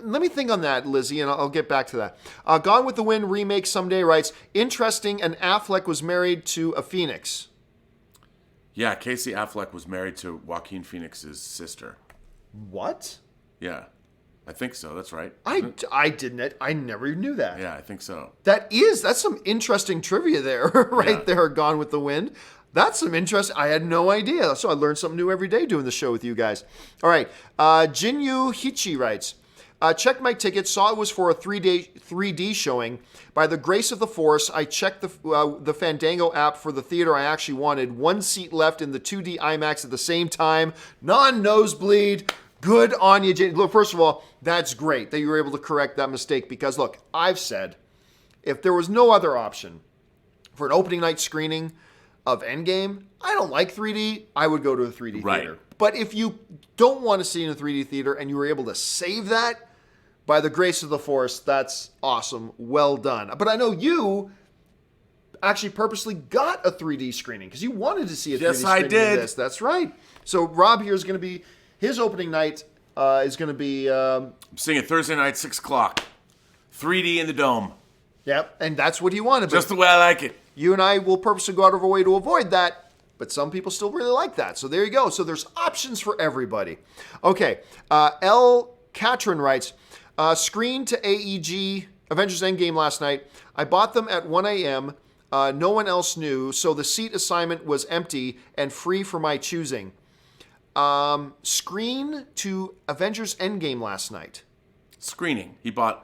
Let me think on that, Lizzie, and I'll get back to that. Gone with the Wind remake someday writes, interesting. And Affleck was married to a Phoenix. Yeah, Casey Affleck was married to Joaquin Phoenix's sister. What? Yeah, I think so. That's right. I didn't. I never knew that. Yeah, I think so. That's some interesting trivia there, right there. Gone with the Wind. That's some interest. I had no idea. So I learned something new every day doing the show with you guys. All right. Jinyu Hichi writes, checked my ticket, saw it was for a 3D showing. By the grace of the force, I checked the Fandango app for the theater I actually wanted. One seat left in the 2D IMAX at the same time. Non-nosebleed. Good on you, Jin. Look, first of all, that's great that you were able to correct that mistake because, look, I've said if there was no other option for an opening night screening of Endgame, I don't like 3D, I would go to a 3D theater. But if you don't want to see it in a 3D theater and you were able to save that, by the grace of the force, that's awesome. Well done. But I know you actually purposely got a 3D screening because you wanted to see a 3D screening I did. of this. That's right. So Rob here is going to be, his opening night is going to be... I'm seeing it Thursday night, 6 o'clock. 3D in the Dome. Yep, and that's what he wanted. Just the way I like it. You and I will purposely go out of our way to avoid that, but some people still really like that. So there you go. So there's options for everybody. Okay, L. Catron writes, screen to AEG Avengers Endgame last night. I bought them at 1 a.m. No one else knew, so the seat assignment was empty and free for my choosing. Screen to Avengers Endgame last night. Screening. He bought...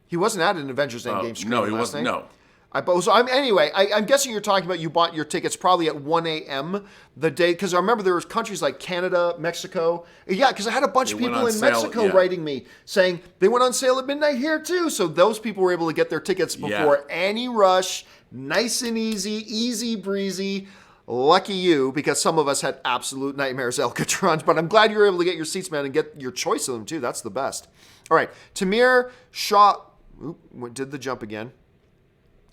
He wasn't at an Avengers Endgame screening. No, he wasn't. Night. No. I'm guessing you're talking about you bought your tickets probably at 1 a.m. the day, because I remember there was countries like Canada, Mexico. Yeah, because I had a bunch of people in Mexico writing me saying they went on sale at midnight here too. So those people were able to get their tickets before any rush, nice and easy breezy. Lucky you, because some of us had absolute nightmares, Alcatraz. But I'm glad you were able to get your seats, man, and get your choice of them too. That's the best. All right, Tamir Shaw. Did the jump again.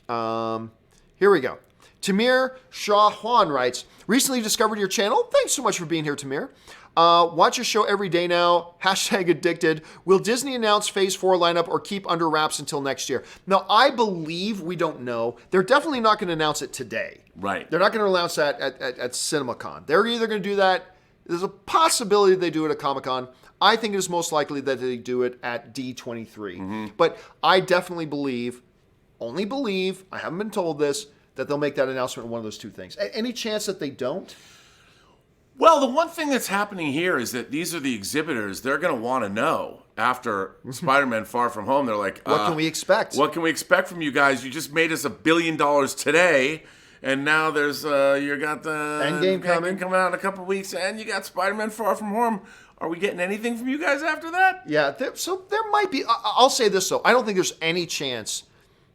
Here we go. Tamir Shah Juan writes, recently discovered your channel. Thanks so much for being here, Tamir. Watch your show every day now. #addicted. Will Disney announce Phase 4 lineup or keep under wraps until next year? Now, I believe, we don't know. They're definitely not going to announce it today. Right. They're not going to announce that at Cinemacon. They're either going to do that. There's a possibility they do it at Comic-Con. I think it is most likely that they do it at D23. Mm-hmm. But I definitely only believe, I haven't been told this, that they'll make that announcement in one of those two things. Any chance that they don't? Well, the one thing that's happening here is that these are the exhibitors. They're going to want to know after Spider-Man Far From Home. They're like, what can we expect? What can we expect from you guys? You just made us $1 billion today. And now there's, you got the Endgame coming out in a couple of weeks, and you got Spider-Man Far From Home. Are we getting anything from you guys after that? Yeah, so there might be. I'll say this, though. I don't think there's any chance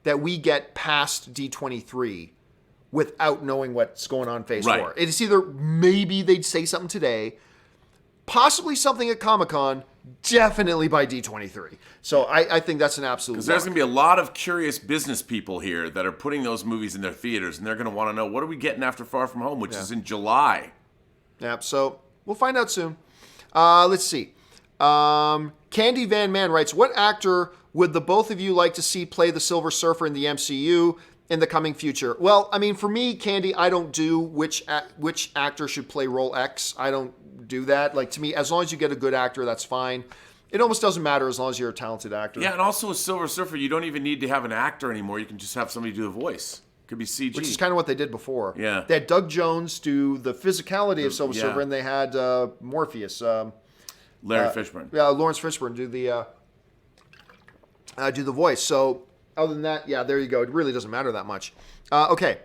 that we get past D23 without knowing what's going on Phase 4. It is either maybe they'd say something today, possibly something at Comic-Con, definitely by D23. So I think that's an absolute Because there's going to be a lot of curious business people here that are putting those movies in their theaters, and they're going to want to know, what are we getting after Far From Home, which is in July. Yeah, so we'll find out soon. Let's see. Candy Van Man writes, what actor would the both of you like to see play the Silver Surfer in the MCU? in the coming future? Well, I mean, for me, Candy, I don't do which actor should play role X. I don't do that. Like, to me, as long as you get a good actor, that's fine. It almost doesn't matter as long as you're a talented actor. Yeah, and also with Silver Surfer, you don't even need to have an actor anymore. You can just have somebody do the voice. It could be CG. Which is kind of what they did before. Yeah. They had Doug Jones do the physicality of Silver Surfer, and they had Morpheus. Larry Fishburne. Yeah, Lawrence Fishburne do the voice. So other than that, yeah, there you go. It really doesn't matter that much. Okay.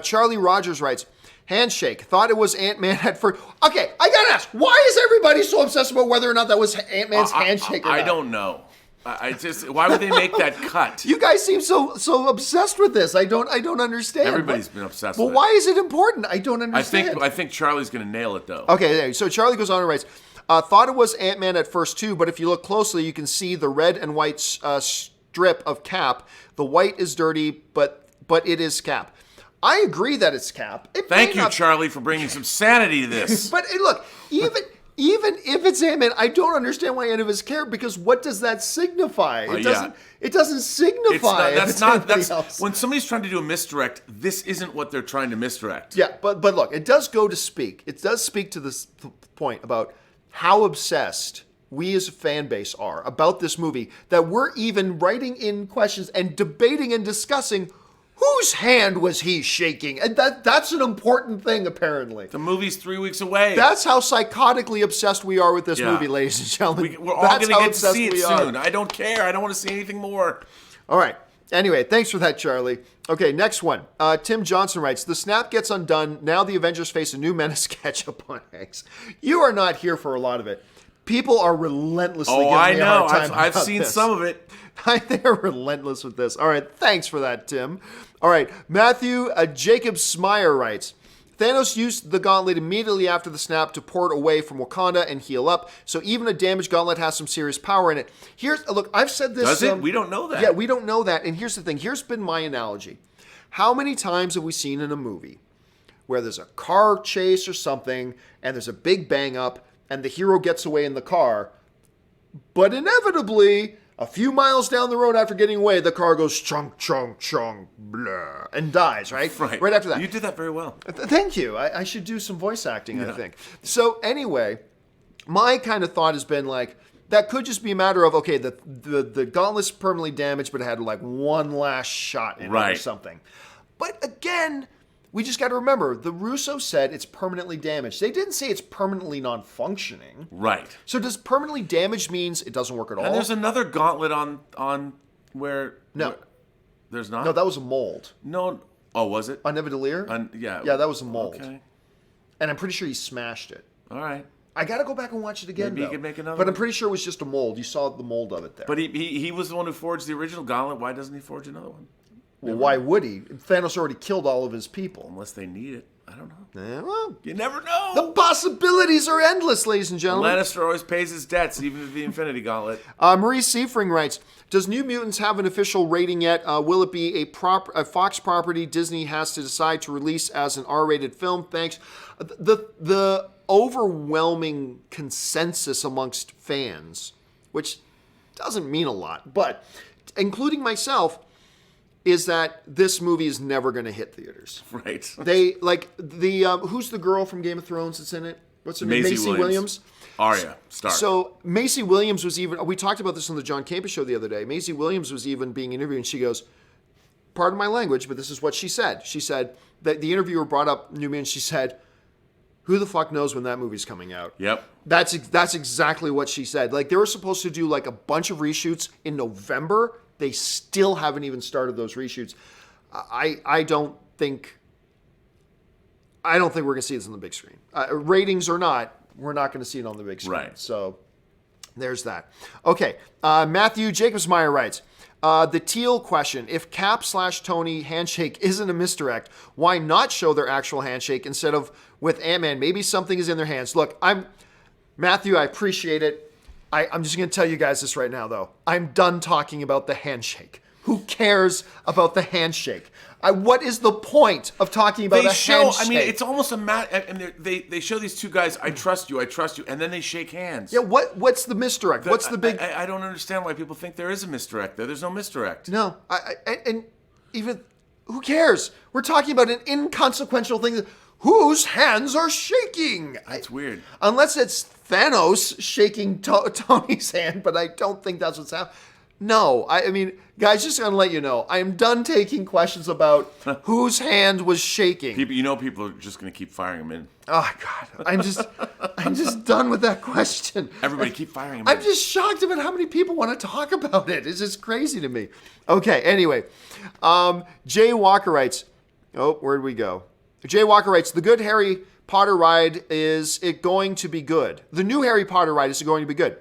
Charlie Rogers writes, handshake. Thought it was Ant-Man at first. Okay, I gotta ask, why is everybody so obsessed about whether or not that was Ant-Man's handshake or not? I don't know. Why would they make that cut? You guys seem so obsessed with this. I don't understand. Everybody's been obsessed with it. Well, why is it important? I don't understand. I think Charlie's going to nail it, though. Okay, so Charlie goes on and writes, thought it was Ant-Man at first, too, but if you look closely, you can see the red and white strip of Cap. The white is dirty, but it is Cap. I agree that it's Cap. Thank you, Charlie, for bringing some sanity to this. But look, even if it's Ant-Man, I don't understand why any of us care, because what does that signify? It doesn't signify. That's when somebody's trying to do a misdirect, this isn't what they're trying to misdirect. Yeah, but look, it does speak to this point about how obsessed we as a fan base are about this movie, that we're even writing in questions and debating and discussing whose hand was he shaking? And that's an important thing, apparently. The movie's 3 weeks away. That's how psychotically obsessed we are with this movie, ladies and gentlemen. We're all going to get to see it soon. I don't care. I don't want to see anything more. All right. Anyway, thanks for that, Charlie. Okay, next one. Tim Johnson writes, the snap gets undone. Now the Avengers face a new menace ketchup on eggs. You are not here for a lot of it. People are relentlessly giving me a hard time I've seen some of it. They're relentless with this. All right, thanks for that, Tim. All right, Matthew Jacob Smyer writes, Thanos used the gauntlet immediately after the snap to port away from Wakanda and heal up, so even a damaged gauntlet has some serious power in it. Look, I've said this. Does it? We don't know that. Yeah, we don't know that. And here's the thing. Here's been my analogy. How many times have we seen in a movie where there's a car chase or something, and there's a big bang up, and the hero gets away in the car, but inevitably, a few miles down the road after getting away, the car goes chunk, chunk, chunk, blah, and dies, right? Right after that. You did that very well. Thank you. I should do some voice acting, I think. So anyway, my kind of thought has been like, that could just be a matter of, okay, the gauntlet's permanently damaged, but it had like one last shot in it or something. But again, we just got to remember, the Russo said it's permanently damaged. They didn't say it's permanently non-functioning. Right. So does permanently damaged means it doesn't work at all? And there's another gauntlet on where... No. Where, there's not? No, that was a mold. No. Oh, was it? On Nidavellir? Yeah. Yeah, that was a mold. Okay. And I'm pretty sure he smashed it. All right. I got to go back and watch it again, Maybe you could make another But one. I'm pretty sure it was just a mold. You saw the mold of it there. But he was the one who forged the original gauntlet. Why doesn't he forge another one? Well, why would he? Thanos already killed all of his people. Unless they need it. I don't know. Yeah, well, you never know. The possibilities are endless, ladies and gentlemen. Lannister always pays his debts, even with the Infinity Gauntlet. Marie Seifring writes, does New Mutants have an official rating yet? Will it be a Fox property Disney has to decide to release as an R-rated film? Thanks. The overwhelming consensus amongst fans, which doesn't mean a lot, but including myself, is that this movie is never going to hit theaters. Right. They, like, who's the girl from Game of Thrones that's in it? What's her name? Macy Williams. Arya Stark. So Macy Williams was even, we talked about this on the John Campea Show the other day. Macy Williams was even being interviewed, and she goes, pardon my language, but this is what she said. She said that the interviewer brought up New Mutants. She said, who the fuck knows when that movie's coming out? Yep. That's exactly what she said. Like, they were supposed to do like a bunch of reshoots in November. They still haven't even started those reshoots. I don't think we're going to see this on the big screen. Ratings or not, we're not going to see it on the big screen. Right. So there's that. Okay. Matthew Jacobsmeyer writes, the Teal question, if Cap/Tony handshake isn't a misdirect, why not show their actual handshake instead of with Ant-Man? Maybe something is in their hands. Look, Matthew, I appreciate it. I'm just going to tell you guys this right now, though. I'm done talking about the handshake. Who cares about the handshake? What is the point of talking about a handshake? I mean, it's almost a matter. And they show these two guys. I trust you, and then they shake hands. Yeah. What's the misdirect? What's the big? I don't understand why people think there is a misdirect. There's no misdirect. No. And even who cares? We're talking about an inconsequential thing. Whose hands are shaking? That's weird. Unless it's Thanos shaking Tony's hand, but I don't think that's what's happening. No, I mean, guys, just gonna let you know, I am done taking questions about whose hand was shaking. People are just gonna keep firing them in. Oh God, I'm just done with that question. Everybody keep firing them I'm just shocked about how many people want to talk about it. It's just crazy to me. Okay, anyway, Jay Walker writes, where'd we go? Jay Walker writes, the good Harry Potter ride, is it going to be good? The new Harry Potter ride, is it going to be good?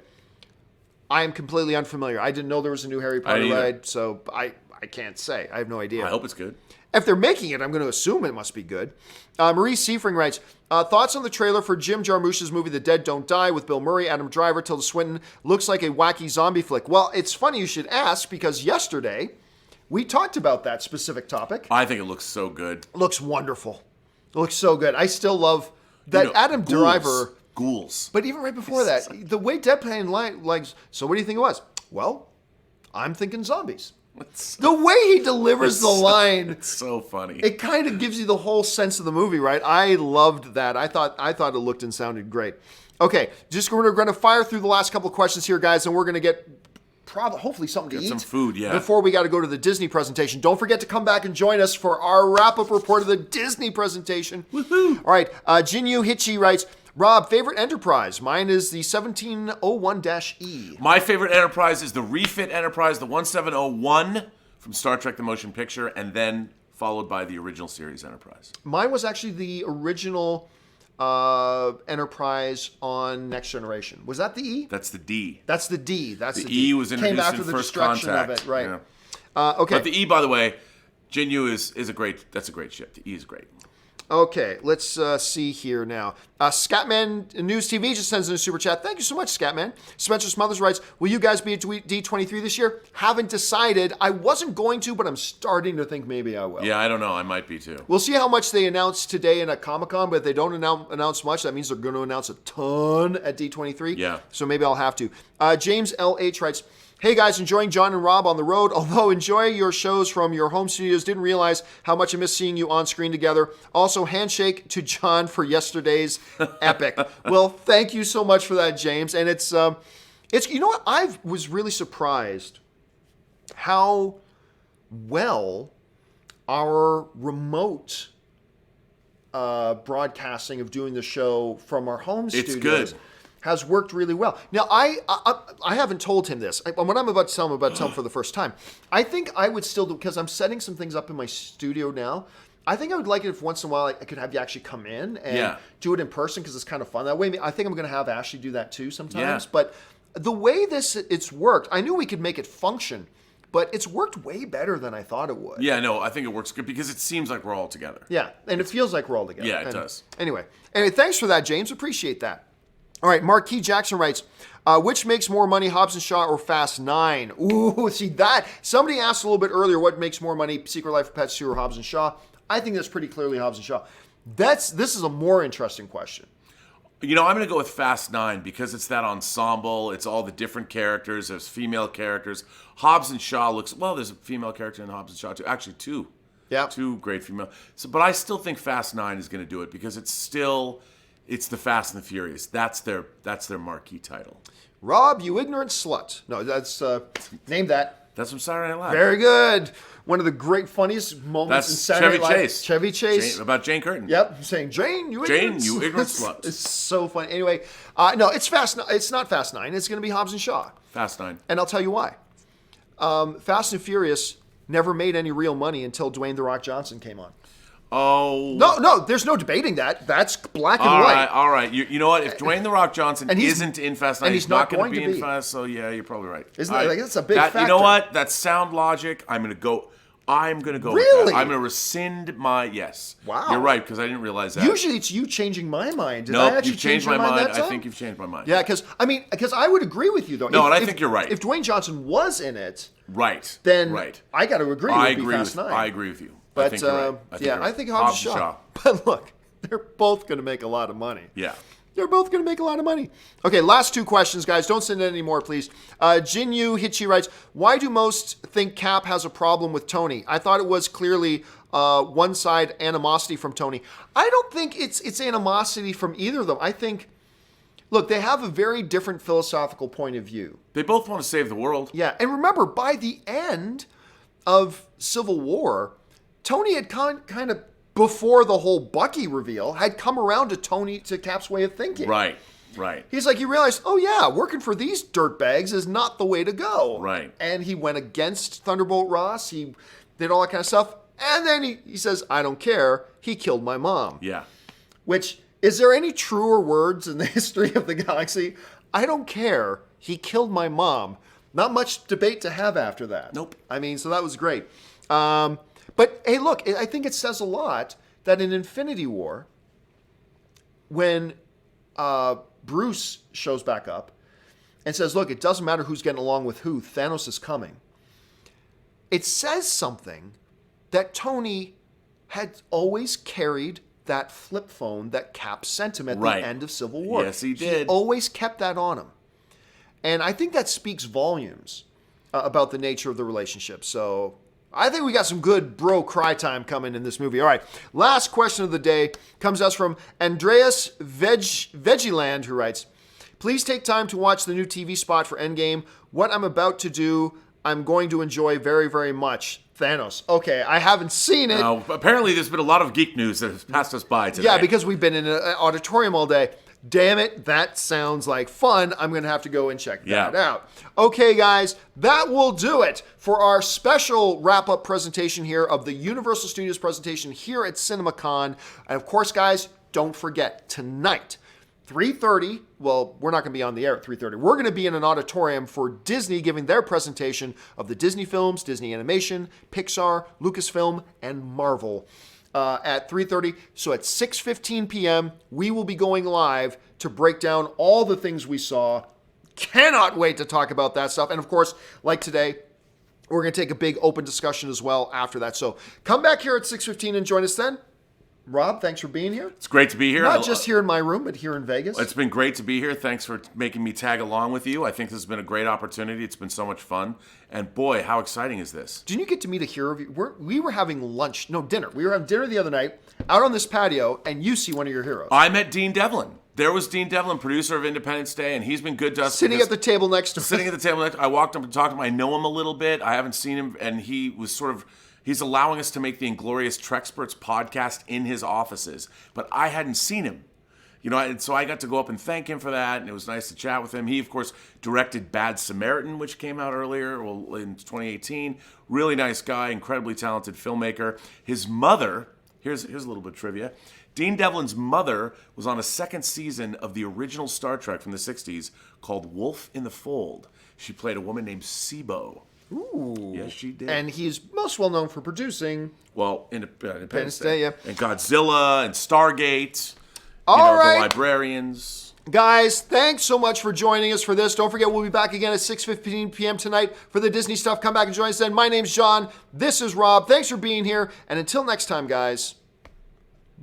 I am completely unfamiliar. I didn't know there was a new Harry Potter ride, so I can't say. I have no idea. I hope it's good. If they're making it, I'm going to assume it must be good. Marie Seifring writes, thoughts on the trailer for Jim Jarmusch's movie The Dead Don't Die with Bill Murray, Adam Driver, Tilda Swinton. Looks like a wacky zombie flick. Well, it's funny you should ask, because yesterday we talked about that specific topic. I think it looks so good. Looks wonderful. It looks so good. I still love that Adam Driver... Ghouls. But even right before that, the way Deadpan likes, so what do you think it was? Well, I'm thinking zombies. The way he delivers the line. It's so funny. It kind of gives you the whole sense of the movie, right? I loved that. I thought it looked and sounded great. Okay, we're going to fire through the last couple of questions here, guys, and we're going to get hopefully something to eat. Some food, yeah. Before we got to go to the Disney presentation. Don't forget to come back and join us for our wrap-up report of the Disney presentation. Woohoo! All right, Jinyu Hichi writes, Rob, favorite Enterprise? Mine is the 1701-E. My favorite Enterprise is the refit Enterprise, the 1701 from Star Trek The Motion Picture, and then followed by the original series Enterprise. Mine was actually the original Enterprise on Next Generation. Was that the E? That's the D. That's the D. That's the E was introduced came after in the First destruction Contact. of it, right? Yeah. Okay. But the E, by the way, Jinyu is a great ship. The E is great. Okay, let's see here now. Scatman News TV just sends in a super chat. Thank you so much, Scatman. Spencer Smothers writes, will you guys be at D23 this year? Haven't decided. I wasn't going to, but I'm starting to think maybe I will. Yeah, I don't know. I might be too. We'll see how much they announce today in a Comic-Con, but if they don't announce much, that means they're going to announce a ton at D23. Yeah. So maybe I'll have to. James L.H. writes, hey guys, enjoying John and Rob on the road. Although enjoy your shows from your home studios, didn't realize how much I miss seeing you on screen together. Also, handshake to John for yesterday's epic. Well, thank you so much for that, James. And it's you know what? I was really surprised how well our remote broadcasting of doing the show from our home studios. It's good. Has worked really well. Now, I haven't told him this. What I'm about to tell him, for the first time. I think I would still do, because I'm setting some things up in my studio now. I think I would like it if once in a while I could have you actually come in and do it in person, because it's kind of fun that way. I think I'm going to have Ashley do that too sometimes. Yeah. But the way it's worked, I knew we could make it function, but it's worked way better than I thought it would. Yeah, no, I think it works good because it seems like we're all together. Yeah, and it feels like we're all together. Yeah, it does. Anyway, thanks for that, James. Appreciate that. All right, Marquis Jackson writes, which makes more money, Hobbs and Shaw or Fast 9? Ooh, see that? Somebody asked a little bit earlier, what makes more money, Secret Life of Pets 2 or Hobbs and Shaw? I think that's pretty clearly Hobbs and Shaw. This is a more interesting question. You know, I'm going to go with Fast 9 because it's that ensemble. It's all the different characters. There's female characters. Hobbs and Shaw there's a female character in Hobbs and Shaw too. Actually, two. Yeah. Two great female. But I still think Fast 9 is going to do it because it's the Fast and the Furious. That's their marquee title. Rob, you ignorant slut. No, that's name that. That's from Saturday Night Live. Very good. One of the great, funniest moments in Saturday Night Live. Chevy Chase. about Jane Curtin. Yep, saying, Jane, you ignorant slut. It's so funny. Anyway, no, it's Fast. It's not Fast 9. It's going to be Hobbs and Shaw. Fast 9. And I'll tell you why. Fast and Furious never made any real money until Dwayne "The Rock" Johnson came on. Oh. No, there's no debating that. That's black and white. All right. You know what? If Dwayne "The Rock" Johnson isn't in Fast 9, and he's not going to be in Fast, so yeah, you're probably right. Isn't that, that's a big factor. You know what? That's sound logic. I'm going to go Really? with that. I'm going to rescind my yes. Wow. You're right, because I didn't realize that. Usually it's you changing my mind. Did I Nope, actually you've changed change my mind. that time? I think you've changed my mind. Yeah, because I would agree with you, though. No, and I think you're right. If Dwayne Johnson was in it, then I got to agree with Fast 9. I agree with you. But I think you're right. I think Hobbs and Shaw. But look, they're both going to make a lot of money. Yeah. They're both going to make a lot of money. Okay, last 2 questions, guys. Don't send in any more, please. Jinyu Hichi writes, why do most think Cap has a problem with Tony? I thought it was clearly one-side animosity from Tony. I don't think it's animosity from either of them. I think, look, they have a very different philosophical point of view. They both want to save the world. Yeah, and remember, by the end of Civil War, Tony had kind of, before the whole Bucky reveal, had come around to Cap's way of thinking. Right. He's like, he realized, oh yeah, working for these dirtbags is not the way to go. Right. And he went against Thunderbolt Ross. He did all that kind of stuff. And then he says, I don't care. He killed my mom. Yeah. Which, is there any truer words in the history of the galaxy? I don't care. He killed my mom. Not much debate to have after that. Nope. I mean, so that was great. But hey, look, I think it says a lot that in Infinity War, when Bruce shows back up and says, look, it doesn't matter who's getting along with who, Thanos is coming. It says something that Tony had always carried that flip phone that Cap sent him at the end of Civil War. Yes, he did. He always kept that on him. And I think that speaks volumes about the nature of the relationship. So I think we got some good bro cry time coming in this movie. All right, last question of the day comes to us from Andreas Veggieland, who writes, please take time to watch the new TV spot for Endgame. What I'm about to do, I'm going to enjoy very, very much. Thanos. Okay, I haven't seen it. Now, apparently there's been a lot of geek news that has passed us by today. Yeah, because we've been in an auditorium all day. Damn it, that sounds like fun. I'm going to have to go and check that out. Okay, guys, that will do it for our special wrap-up presentation here of the Universal Studios presentation here at Cinemacon. And of course, guys, don't forget, tonight, 3:30, well, we're not going to be on the air at 3:30. We're going to be in an auditorium for Disney giving their presentation of the Disney films, Disney Animation, Pixar, Lucasfilm, and Marvel. At 3:30. So at 6:15 p.m., we will be going live to break down all the things we saw. Cannot wait to talk about that stuff. And of course, like today, we're going to take a big open discussion as well after that. So come back here at 6:15 and join us then. Rob, thanks for being here. It's great to be here. Not just here in my room, but here in Vegas. It's been great to be here. Thanks for making me tag along with you. I think this has been a great opportunity. It's been so much fun. And boy, how exciting is this? Didn't you get to meet a hero of you? We were having dinner. We were having dinner the other night out on this patio, and you see one of your heroes. I met Dean Devlin. There was Dean Devlin, producer of Independence Day, and he's been good to us. Sitting at the table next to me. I walked up and talked to him. I know him a little bit. I haven't seen him, and he was he's allowing us to make the Inglorious Trexperts podcast in his offices, but I hadn't seen him. And so I got to go up and thank him for that, and it was nice to chat with him. He, of course, directed Bad Samaritan, which came out earlier, in 2018. Really nice guy, incredibly talented filmmaker. His mother, here's a little bit of trivia. Dean Devlin's mother was on a second season of the original Star Trek from the 60s called Wolf in the Fold. She played a woman named Sibo. Ooh. Yes, she did. And he's most well known for producing... Independence Day, yeah. And Godzilla and Stargate. All right. The Librarians. Guys, thanks so much for joining us for this. Don't forget, we'll be back again at 6:15 p.m. tonight for the Disney stuff. Come back and join us then. My name's John. This is Rob. Thanks for being here. And until next time, guys,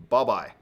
bye-bye.